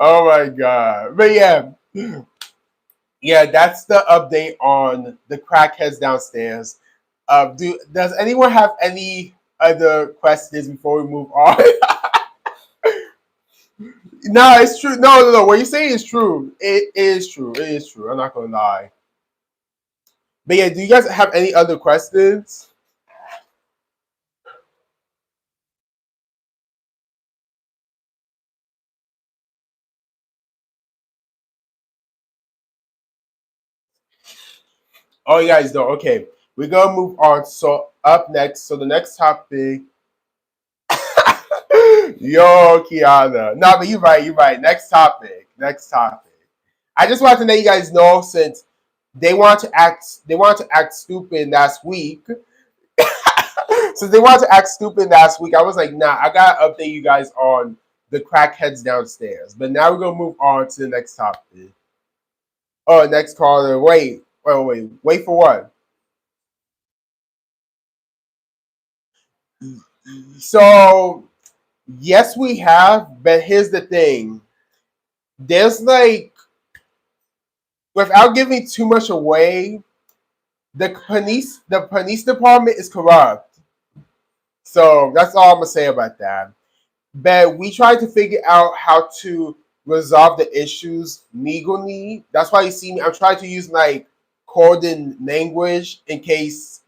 Oh my god. But yeah. Yeah, that's the update on the crackheads downstairs. Does anyone have any other questions before we move on? No, it's true. No. What you say is true. It is true. It is true. I'm not gonna lie. But yeah, do you guys have any other questions? Oh, you guys don't. Okay, we're gonna move on. So up next, so the next topic. Yo, Kiana. No, but you're right. You're right. Next topic. Next topic. I just wanted to let you guys know since they want to act stupid last week. Since they wanted to act stupid last week, I was like, nah, I gotta update you guys on the crackheads downstairs. But now we're gonna move on to the next topic. Oh, next caller. Wait for what? So yes, we have, but here's the thing. There's without giving too much away, the police department is corrupt. So that's all I'm gonna say about that. But we tried to figure out how to resolve the issues legally. That's why you see me. I'm trying to use like coded language in case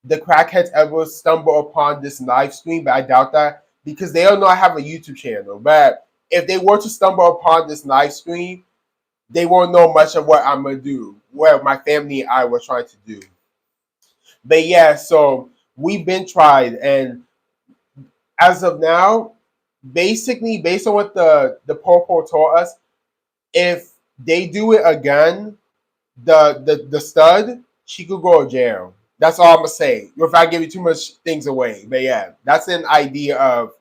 the crackheads ever stumble upon this live stream, but I doubt that because they don't know I have a YouTube channel. But if they were to stumble upon this live stream, they won't know much of what I'm gonna do, what my family and I were trying to do. But yeah, so we've been tried, and as of now, basically based on what the popo told us, if they do it again, the stud, she could go to jail. That's all I'm gonna say. If I give you too much things away, but yeah, that's an idea of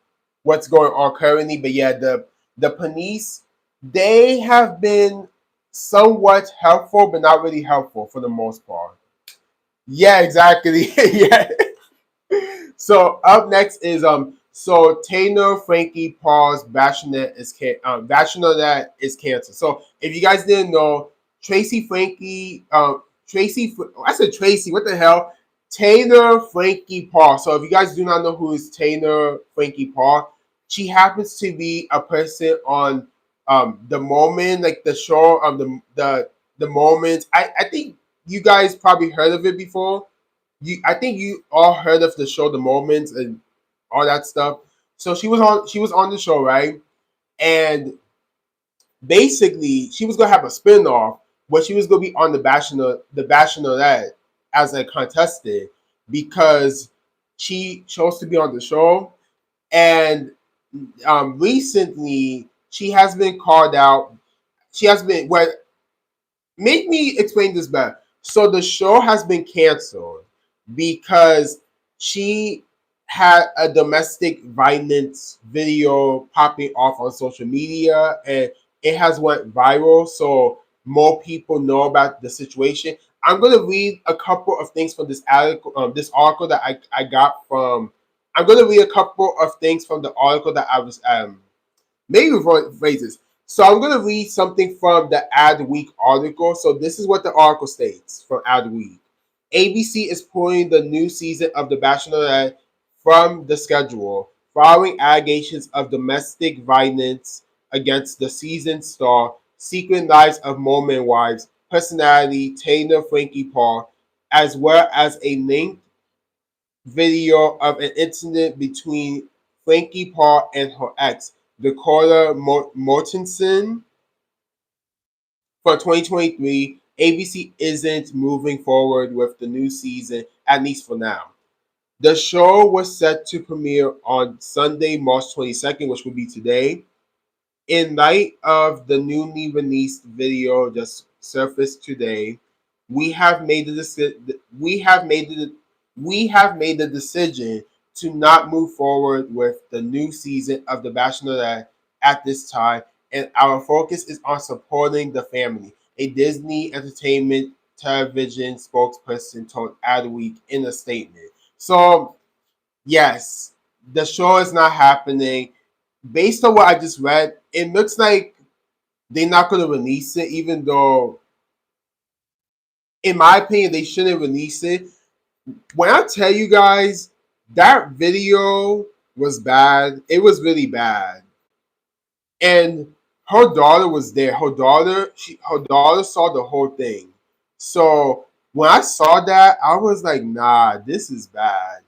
what's going on currently. But yeah, the police, they have been somewhat helpful, but not really helpful for the most part. Yeah, exactly. Yeah. So up next is so Taylor Frankie Paul's Bachelorette is canceled. So if you guys didn't know, Tracy Frankie I said Tracy, what the hell? Taylor Frankie Paul. So if you guys do not know who is Taylor Frankie Paul, she happens to be a person on the moment, like the show the moment. I think you guys probably heard of it before. I think you all heard of the show The Moments and all that stuff. So she was on the show, right? And basically she was gonna have a spin-off where she was gonna be on the Bachelorette as a contestant because she chose to be on the show. And recently she has been called out. She has been what make me explain this better. So the show has been canceled because she had a domestic violence video popping off on social media, and it has went viral. So more people know about the situation. I'm gonna read a couple of things from this article that I got from. I'm gonna read a couple of things from the article that I was maybe phrases. So I'm going to read something from the Adweek article. So this is what the article states from Adweek. ABC is pulling the new season of The Bachelorette from the schedule following allegations of domestic violence against the season star, Secret Lives of Moment Wives personality Taylor Frankie Paul, as well as a linked video of an incident between Frankie Paul and her ex, Dakota Mortensen. For 2023, ABC isn't moving forward with the new season, at least for now. The show was set to premiere on Sunday, March 22nd, which will be today. In light of the newly released video just surfaced today, we have made the decision to not move forward with the new season of The Bachelorette at this time, and our focus is on supporting the family. A Disney Entertainment Television spokesperson told Adweek in a statement. So yes, the show is not happening. Based on what I just read, it looks like they're not going to release it, even though, in my opinion, they shouldn't release it. When I tell you guys that video was bad, it was really bad. And her daughter was there. Her daughter saw the whole thing. So when I saw that, I was like, nah, this is bad.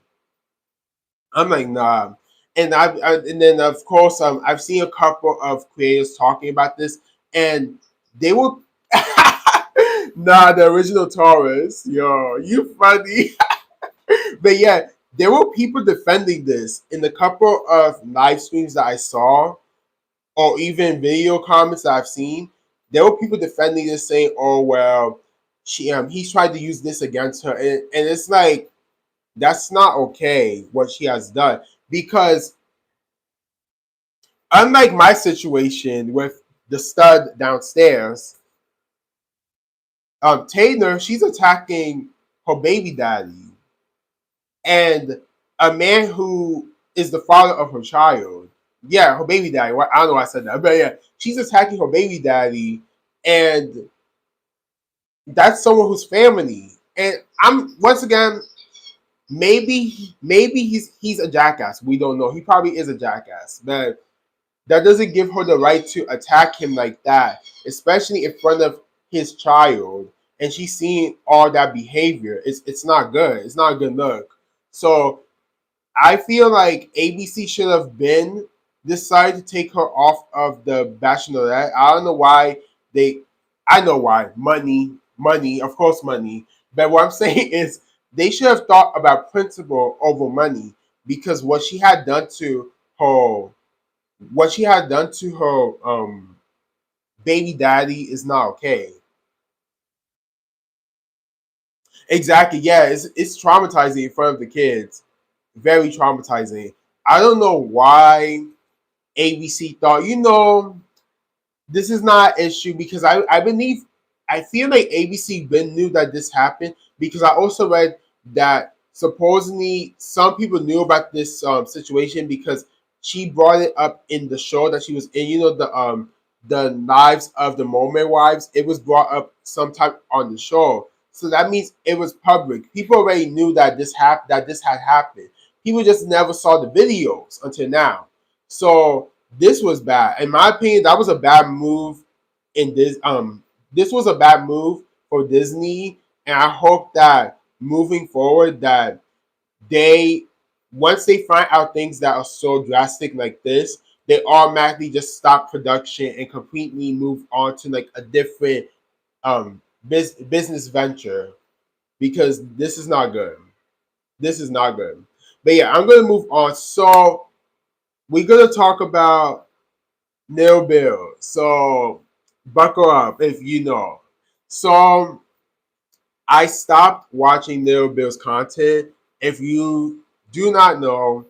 I'm like, nah. And then of course I've seen a couple of creators talking about this, and they were nah, the original Taurus, yo, you funny. But yeah, there were people defending this in the couple of live streams that I saw, or even video comments that I've seen. There were people defending this, saying, "Oh well, he's tried to use this against her," and it's like that's not okay what she has done because unlike my situation with the stud downstairs, Taylor, she's attacking her baby daddy and a man who is the father of her child. Yeah, her baby daddy. Well, I don't know why I said that, but yeah, she's attacking her baby daddy, and that's someone who's family. And I'm once again, maybe he's a jackass. We don't know. He probably is a jackass, but that doesn't give her the right to attack him like that, especially in front of his child. And she's seeing all that behavior. It's not good. It's not a good look. So I feel like ABC should have been decided to take her off of the Bachelorette. I don't know why they. I know why. Money, of course, money. But what I'm saying is they should have thought about principle over money, because her, what she had done to her baby daddy is not okay. Exactly. Yeah, it's traumatizing in front of the kids. Very traumatizing. I don't know why ABC thought, this is not an issue, because I believe, I feel like ABC been knew that this happened, because I also read that supposedly some people knew about this situation because she brought it up in the show that she was in. The Lives of the Moment Wives. It was brought up sometime on the show, so that means it was public. People already knew that this had happened. People just never saw the videos until now. So this was bad. In my opinion, that was a bad move in this was a bad move for Disney, and I hope that moving forward that they once they find out things that are so drastic like this, they automatically just stop production and completely move on to like a different business venture, because this is not good. This is not good. But yeah, I'm gonna move on. So we're gonna talk about Nil Bill. So buckle up if you know. So I stopped watching Nil Bill's content. If you do not know,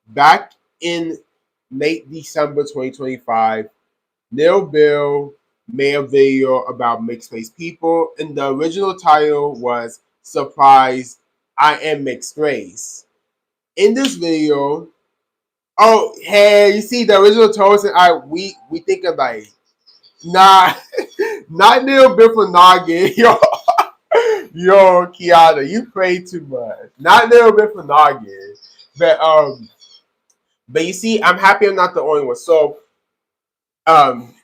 back in late December 2025, Nil Bill made a video about mixed race people, and the original title was Surprise, I Am Mixed Race. In this video, oh hey, you see the original toast, and we think of like, nah, not Neil Biffle yo, yo, Kiana, you pray too much. Not Neil Biffle, but but you see, I'm happy I'm not the only one. So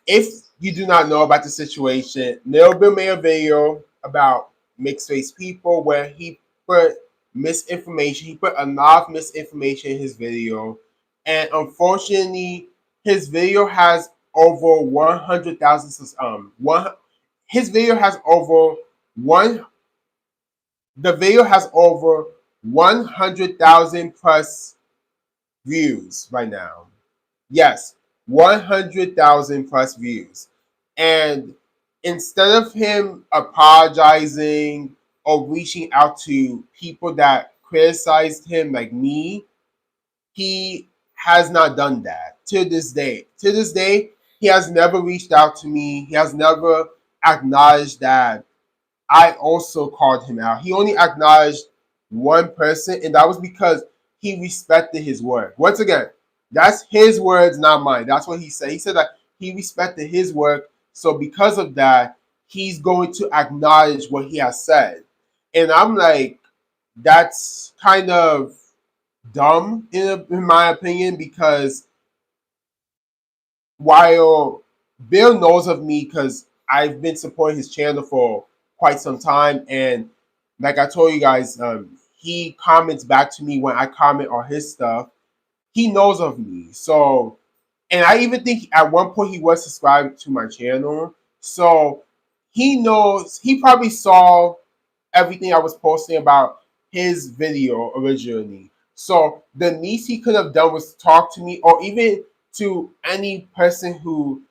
if you do not know about the situation, Neil Bill made a video about mixed race people where he put misinformation. He put a lot of misinformation in his video, and unfortunately, his video has over 100,000. One his video has over one. The video has over 100,000 plus views right now. Yes, 100,000 plus views. And instead of him apologizing or reaching out to people that criticized him, like me, he has not done that to this day. To this day, he has never reached out to me. He has never acknowledged that I also called him out. He only acknowledged one person, and that was because he respected his word. Once again, that's his words, not mine. That's what he said. He said that he respected his work. So because of that, he's going to acknowledge what he has said. And I'm like, that's kind of dumb in my opinion, because while Bill knows of me because I've been supporting his channel for quite some time, and like I told you guys, he comments back to me when I comment on his stuff. He knows of me, so and I even think at one point he was subscribed to my channel, so he knows. He probably saw everything I was posting about his video originally. So the least he could have done was talk to me, or even to any person who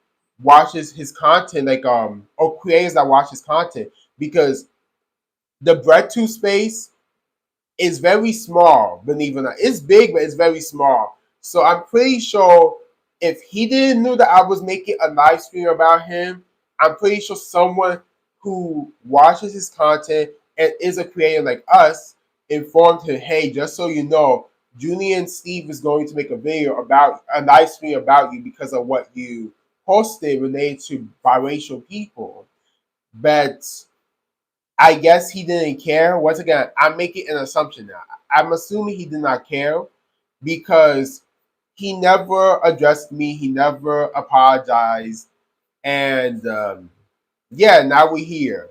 watches his content, like or creators that watch his content, because the BreadTube space is very small, believe it or not. It's big, but it's very small. So I'm pretty sure if he didn't know that I was making a live stream about him, I'm pretty sure someone who watches his content and is a creator like us informed him, hey, just so you know, Julian Steve is going to make a video about a live stream about you because of what you posted related to biracial people. But I guess he didn't care. Once again, I'm making an assumption now. I'm assuming he did not care because he never addressed me. He never apologized. And yeah, now we're here.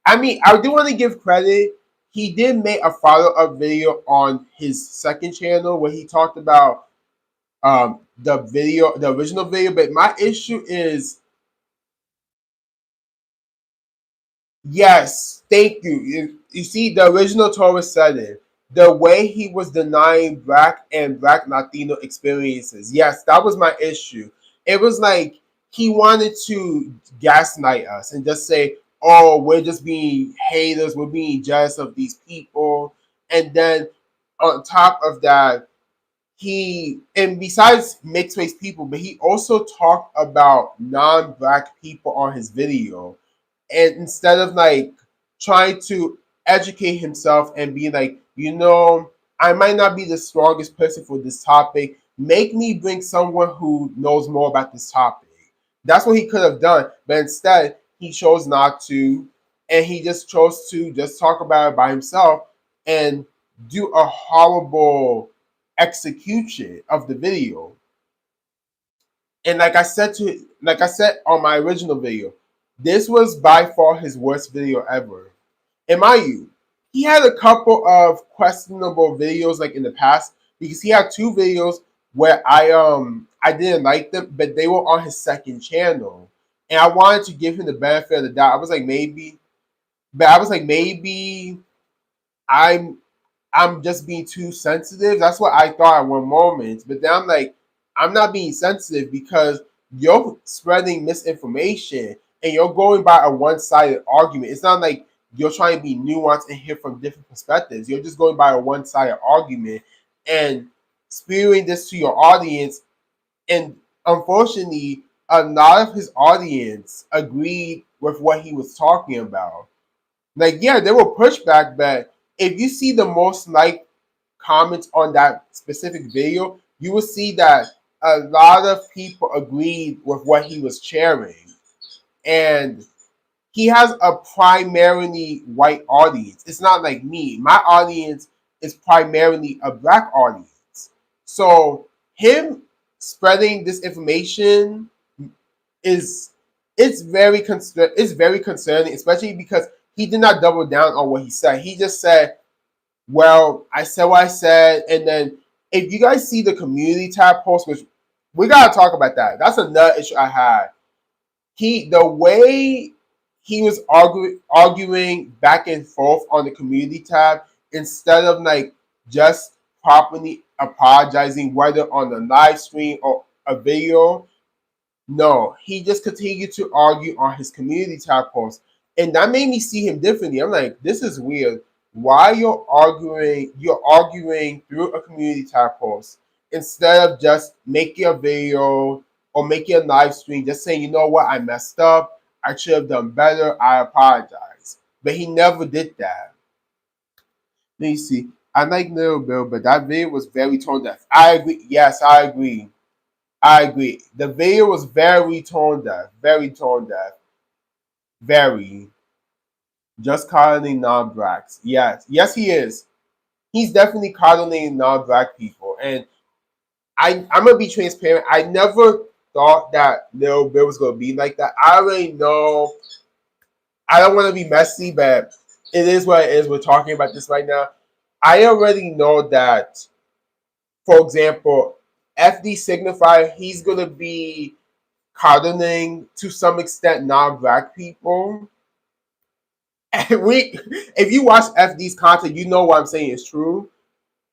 I mean, I do want to give credit. He did make a follow up video on his second channel where he talked about the original video. But my issue is, yes, thank you. You see, the original Torah said it. The way he was denying black and black Latino experiences. Yes, that was my issue. It was like he wanted to gaslight us and just say, oh, we're just being haters, we're being jealous of these people. And then on top of that, and besides mixed race people, but he also talked about non-black people on his video, and instead of like trying to educate himself and be like, I might not be the strongest person for this topic, make me bring someone who knows more about this topic. That's what he could have done, but instead he chose not to, and he just chose to just talk about it by himself and do a horrible execution of the video. And like I said on my original video, this was by far his worst video ever. And mind you, he had a couple of questionable videos like in the past, because he had two videos where I didn't like them, but they were on his second channel. And I wanted to give him the benefit of the doubt. I was like maybe I'm I'm just being too sensitive. That's what I thought at one moment. But then I'm like, I'm not being sensitive because you're spreading misinformation and you're going by a one-sided argument. It's not like you're trying to be nuanced and hear from different perspectives. You're just going by a one-sided argument and spewing this to your audience. And unfortunately, a lot of his audience agreed with what he was talking about. Like, yeah, there were pushback, but if you see the most liked comments on that specific video, you will see that a lot of people agreed with what he was sharing. And he has a primarily white audience. It's not like me. My audience is primarily a black audience. So him spreading this information is it's very concerning, especially because he did not double down on what he said. He just said, well, I said what I said. And then if you guys see the community tab post, which we gotta talk about that. That's another issue I had. The way he was arguing back and forth on the community tab instead of like just properly apologizing, whether on the live stream or a video. No, he just continued to argue on his community tab post. And that made me see him differently. I'm like, this is weird. Why you're arguing through a community tab post instead of just making a video or making a live stream, just saying, you know what, I messed up. I should have done better. I apologize. But he never did that. Let me see. I like Little Bill, but that video was very tone deaf. I agree. Yes, I agree. I agree. The video was very tone deaf. Very tone deaf. Very. Just coddling non-blacks. Yes. Yes, he is. He's definitely coddling non-black people. And I'm going to be transparent. I never thought that Lil Bill was going to be like that. I already know. I don't want to be messy, but it is what it is. We're talking about this right now. I already know that, for example, FD signifier, he's going to be coddling to some extent non-black people. And if you watch FD's content, you know what I'm saying is true.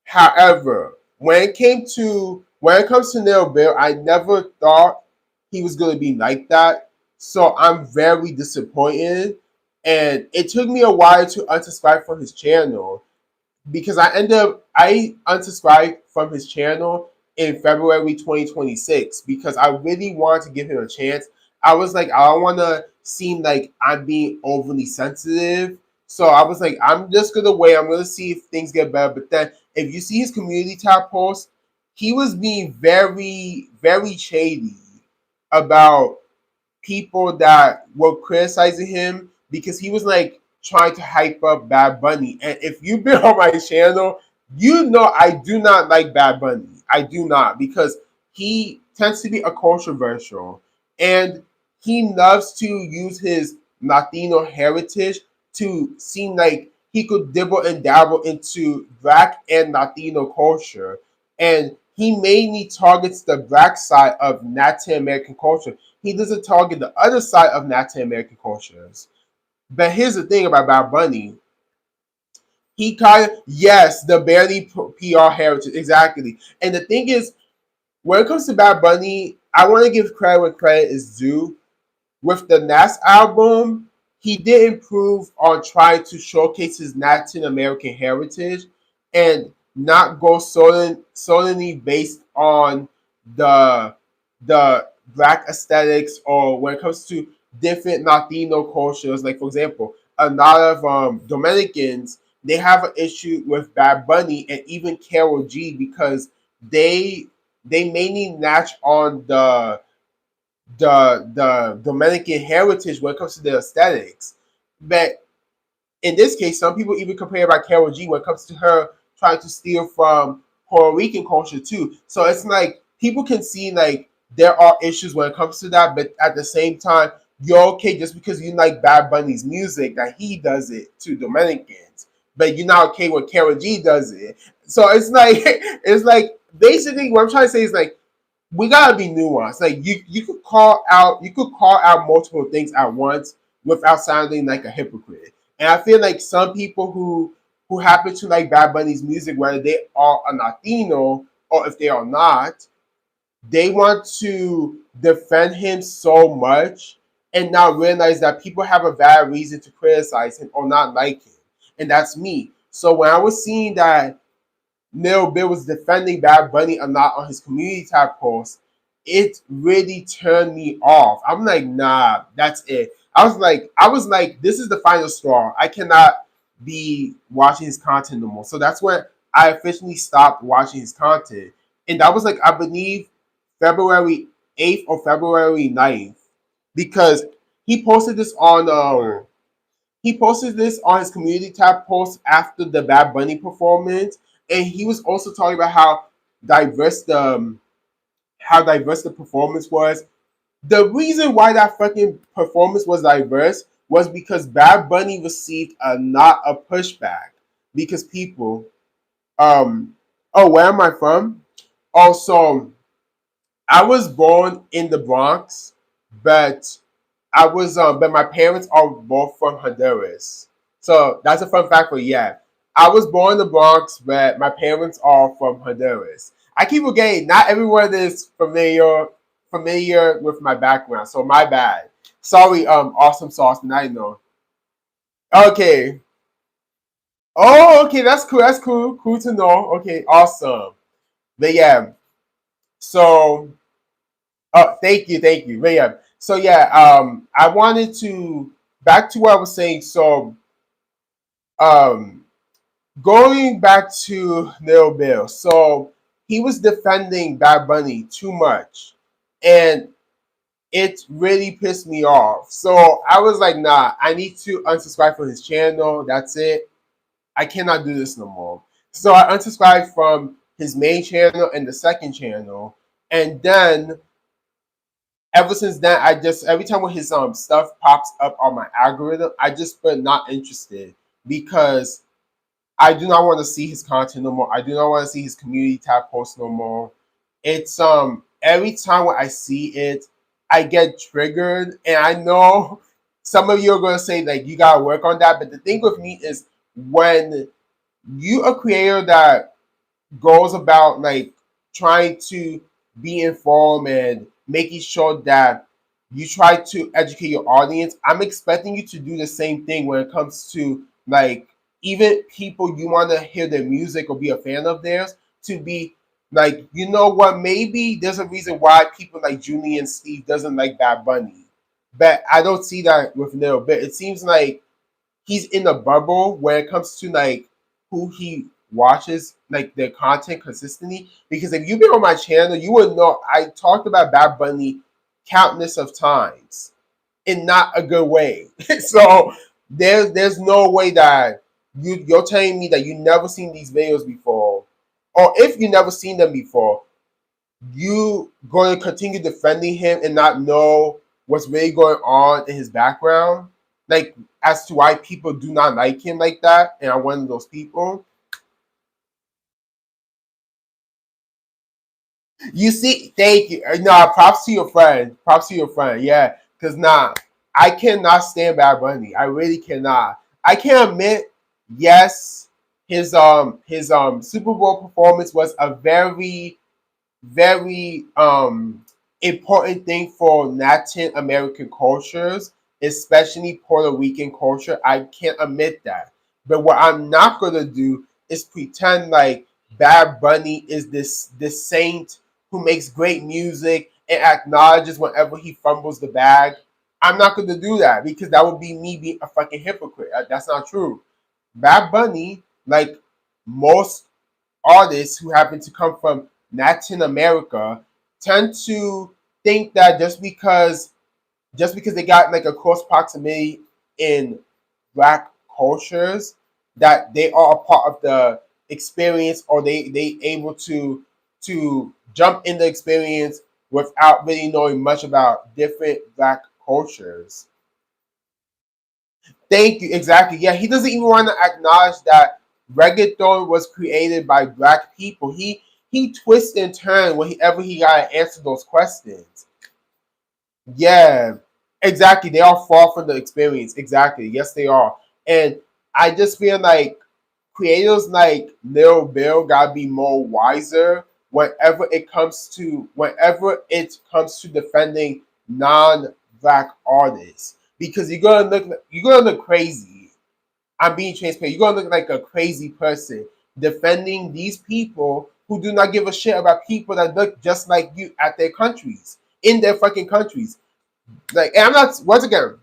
However, when it comes to Lil Bill, I never thought he was going to be like that. So I'm very disappointed. And it took me a while to unsubscribe from his channel because I unsubscribed from his channel in February 2026 because I really wanted to give him a chance. I was like, I don't want to seem like I'm being overly sensitive. So I was like, I'm just going to wait. I'm going to see if things get better. But then if you see his community tab post, he was being very, very shady about people that were criticizing him because he was like trying to hype up Bad Bunny. And if you've been on my channel, you know I do not like Bad Bunny. I do not, because he tends to be a controversial, and he loves to use his Latino heritage to seem like he could dibble and dabble into Black and Latino culture. And he mainly targets the Black side of Latin American culture. He doesn't target the other side of Latin American cultures. But here's the thing about Bad Bunny. He kind of, yes, the barely PR heritage, exactly. And the thing is, when it comes to Bad Bunny, I want to give credit where credit is due. With the last album, he did improve on trying to showcase his Latin American heritage and not go solely based on the the Black aesthetics, or when it comes to different Latino cultures. Like, for example, a lot of Dominicans, they have an issue with Bad Bunny and even Karol G, because they they mainly latch on the Dominican heritage when it comes to the aesthetics. But in this case, some people even compare about Karol G when it comes to her trying to steal from Puerto Rican culture too. So it's like people can see like there are issues when it comes to that, but at the same time, you're okay just because you like Bad Bunny's music that he does it to Dominicans, but you're not okay when Karol G does it. So it's like it's like basically what I'm trying to say is like we gotta be nuanced. Like you could call out multiple things at once without sounding like a hypocrite. And I feel like some people who happen to like Bad Bunny's music, whether they are a Latino or if they are not, they want to defend him so much and not realize that people have a valid reason to criticize him or not like him. And that's me. So when I was seeing that Lil Bill was defending Bad Bunny a lot on his community tab post, it really turned me off. I'm like, nah, that's it. I was like, this is the final straw. I cannot be watching his content no more. So that's when I officially stopped watching his content. And that was like, I believe February 8th or February 9th. Because he posted this on he posted this on his community tab post after the Bad Bunny performance, and he was also talking about diverse the how diverse the performance was. The reason why that fucking performance was diverse was because Bad Bunny received a lot of pushback because people, oh, where am I from? Also, I was born in the Bronx, but but my parents are both from Honduras. So that's a fun fact for you. Yeah. I was born in the Bronx, but my parents are from Honduras. I keep forgetting, not everyone is familiar with my background, so my bad. Sorry, awesome sauce, and I know. Okay. Oh, okay, that's cool. That's cool. Cool to know. Okay, awesome. But yeah, so thank you. But yeah, so yeah, I wanted to back to what I was saying. So, um, going back to Lil Bill, so he was defending Bad Bunny too much, and it really pissed me off. So I was like, nah, I need to unsubscribe from his channel. That's it. I cannot do this no more. So I unsubscribed from his main channel and the second channel, and then ever since then, I just every time when his stuff pops up on my algorithm, I just put not interested because I do not want to see his content no more. I do not want to see his community tab post no more. It's every time when I see it, I get triggered, and I know some of you are gonna say like you gotta work on that. But the thing with me is when you a creator that goes about like trying to be informed and making sure that you try to educate your audience, I'm expecting you to do the same thing when it comes to like even people you want to hear their music or be a fan of theirs, to be like, you know what, maybe there's a reason why people like Julian Steve doesn't like Bad Bunny. But I don't see that with Little Bit. It seems like he's in a bubble when it comes to like who he watches like their content consistently. Because if you've been on my channel, you would know I talked about Bad Bunny countless of times in not a good way. So There's no way that you're telling me that you never seen these videos before, or if you never seen them before, you going to continue defending him and not know what's really going on in his background, like as to why people do not like him like that, and I'm one of those people. You see, thank you. No, props to your friend. Props to your friend. Yeah, because I cannot stand Bad Bunny. I really cannot. I can admit, yes, his Super Bowl performance was a very important thing for Latin American cultures, especially Puerto Rican culture. I can't admit that. But what I'm not gonna do is pretend like Bad Bunny is this saint who makes great music and acknowledges whenever he fumbles the bag. I'm not gonna do that because that would be me being a fucking hypocrite. That's not true. Bad Bunny, like most artists who happen to come from Latin America, tend to think that just because they got like a close proximity in black cultures, that they are a part of the experience, or they able to jump in the experience without really knowing much about different black cultures. Thank you. Exactly. Yeah, he doesn't even want to acknowledge that reggaeton was created by black people. He twists and turns whenever he gotta answer those questions. Yeah, exactly. They are far from the experience. Exactly. Yes, they are. And I just feel like creators like Lil Bill gotta be more wiser whenever it comes to defending non-black artists, because you're gonna look crazy. I'm being transparent. You're gonna look like a crazy person defending these people who do not give a shit about people that look just like you at their countries, in their fucking countries. Like, and I'm not, once again,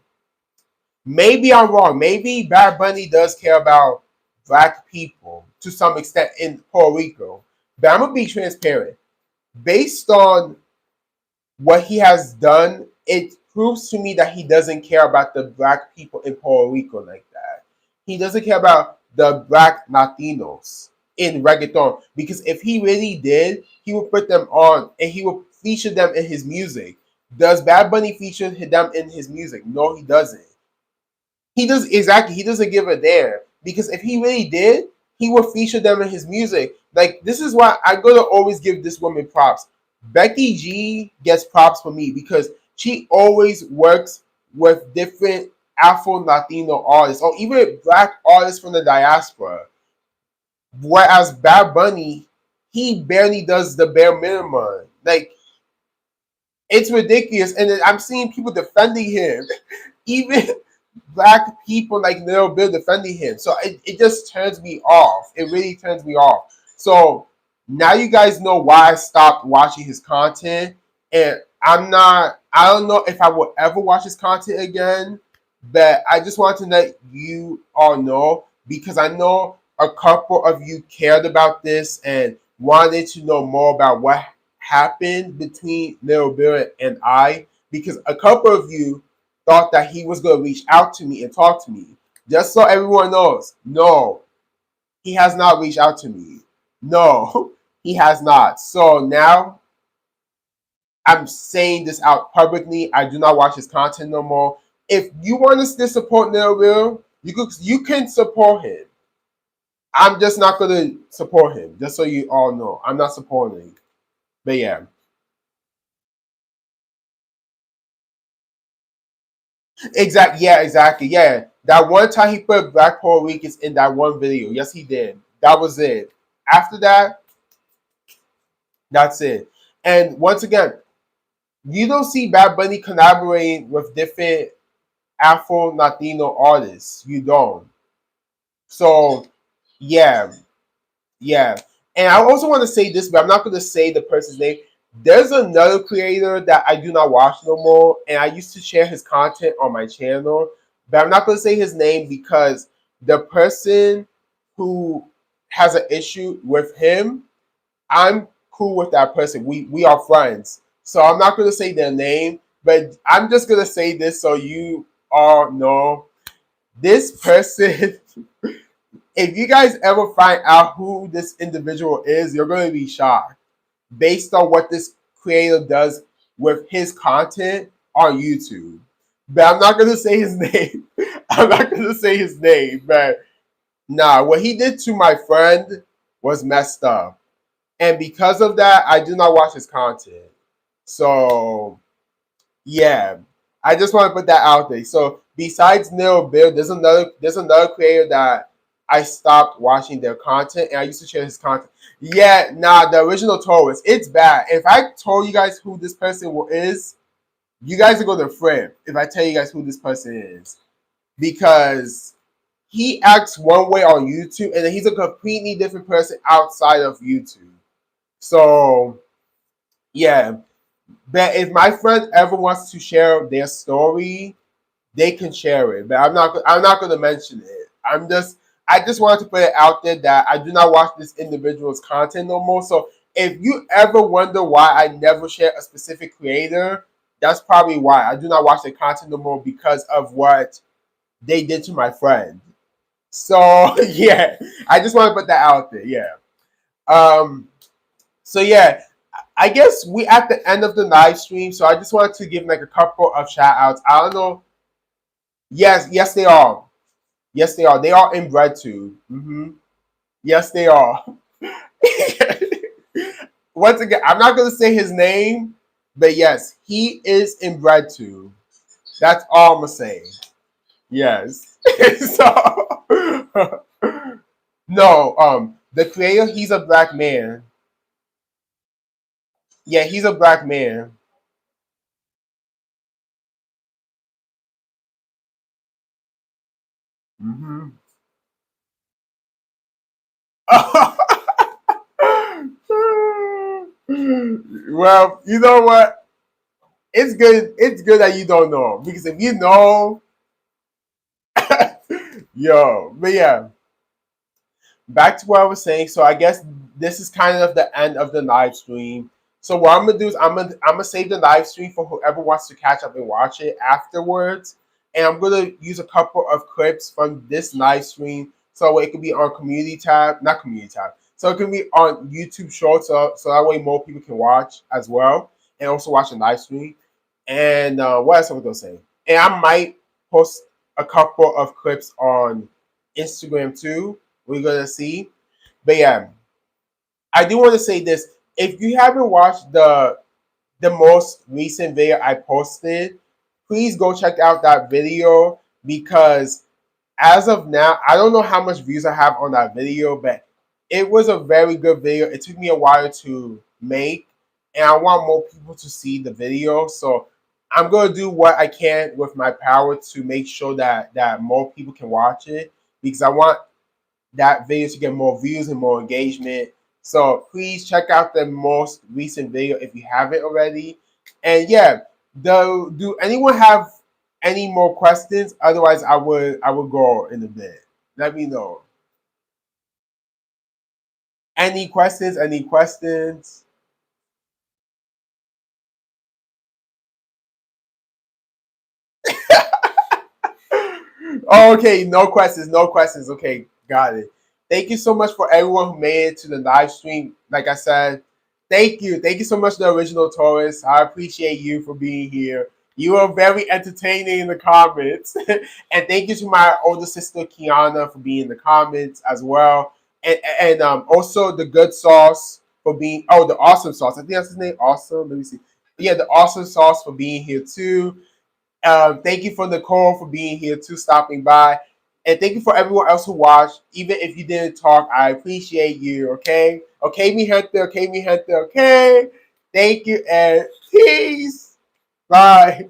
maybe I'm wrong. Maybe Bad Bunny does care about black people to some extent in Puerto Rico. But I'm gonna be transparent. Based on what he has done, it proves to me that he doesn't care about the black people in Puerto Rico like that. He doesn't care about the black Latinos in reggaeton, because if he really did, he would put them on and he would feature them in his music. Does Bad Bunny feature them in his music? No, he doesn't. He does exactly. He doesn't give a damn, because if he really did, he would feature them in his music. Like, this is why I'm gonna always give this woman props. Becky G gets props for me because she always works with different Afro Latino artists or even black artists from the diaspora. Whereas Bad Bunny, he barely does the bare minimum. Like, it's ridiculous, and then I'm seeing people defending him. Even black people like Lil Bill defending him. So it just turns me off. It really turns me off. So now you guys know why I stopped watching his content. And I don't know if I will ever watch his content again, but I just want to let you all know, because I know a couple of you cared about this and wanted to know more about what happened between Lil Bill and I, because a couple of you thought that he was going to reach out to me and talk to me. Just so everyone knows, no, he has not reached out to me. No, he has not. So now I'm saying this out publicly. I do not watch his content no more. If you want to still support Lil Will, you can support him. I'm just not going to support him. Just so you all know, I'm not supporting him. But yeah. Exactly. Yeah, exactly. Yeah. That one time he put Black Puerto Ricans in that one video. Yes, he did. That was it. After that, that's it. And once again, you don't see Bad Bunny collaborating with different Afro Latino artists. You don't. So, yeah, yeah. And I also want to say this, but I'm not going to say the person's name. There's another creator that I do not watch no more, and I used to share his content on my channel, but I'm not going to say his name because the person who has an issue with him, I'm cool with that person. We are friends, so I'm not going to say their name, but I'm just going to say this so you all know. This person, if you guys ever find out who this individual is, you're going to be shocked based on what this creator does with his content on YouTube. But I'm not going to say his name. I'm not going to say his name, but nah, what he did to my friend was messed up. And because of that, I do not watch his content. So yeah, I just want to put that out there. So besides Neil Bill, there's another creator that I stopped watching their content, and I used to share his content. Yeah, nah, the original Taurus, it's bad. If I told you guys who this person is, you guys are gonna flip if I tell you guys who this person is, because he acts one way on YouTube, and then he's a completely different person outside of YouTube. So yeah, but if my friend ever wants to share their story, they can share it. But I'm not going to mention it. I just wanted to put it out there that I do not watch this individual's content no more. So if you ever wonder why I never share a specific creator, that's probably why I do not watch their content no more, because of what they did to my friend. So yeah, I just want to put that out there. Yeah. Um. So yeah, I guess we at the end of the live stream. So I just wanted to give like a couple of shout outs. I don't know. Yes, yes they are. Yes they are. They are in BreadTube. Yes they are. Once again, I'm not gonna say his name, but yes, he is in BreadTube. That's all I'm gonna say. Yes. So no, the creator, he's a black man. Yeah, he's a black man. hmm Well, you know what? It's good. It's good that you don't know, because if you know, yo, but yeah, back to what I was saying. So I guess this is kind of the end of the live stream. So what I'm gonna do is I'm gonna save the live stream for whoever wants to catch up and watch it afterwards, and I'm gonna use a couple of clips from this live stream so it could be on community tab, not community tab. So it can be on YouTube Shorts, so that way more people can watch as well, and also watch the live stream. And what else am I gonna say? And I might post a couple of clips on Instagram too. We're gonna see. But yeah, I do want to say this. If you haven't watched the most recent video I posted, please go check out that video, because as of now, I don't know how much views I have on that video, but it was a very good video. It took me a while to make, and I want more people to see the video. So I'm gonna do what I can with my power to make sure that more people can watch it, because I want that video to get more views and more engagement. So please check out the most recent video if you haven't already. And yeah, do anyone have any more questions? Otherwise, I would go in a bit. Let me know. Any questions? Any questions? Oh, okay, no questions, no questions. Okay, got it. Thank you so much for everyone who made it to the live stream. Like I said, thank you. Thank you so much, the original Taurus. I appreciate you for being here. You were very entertaining in the comments. And thank you to my older sister Kiana for being in the comments as well. And also the good sauce for being, oh, the awesome sauce. I think that's his name. Awesome. Let me see. Yeah, the awesome sauce for being here too. Thank you for Nicole for being here too, stopping by. And thank you for everyone else who watched. Even if you didn't talk, I appreciate you, okay? Okay, mi gente, okay, mi gente, okay? Thank you and peace. Bye.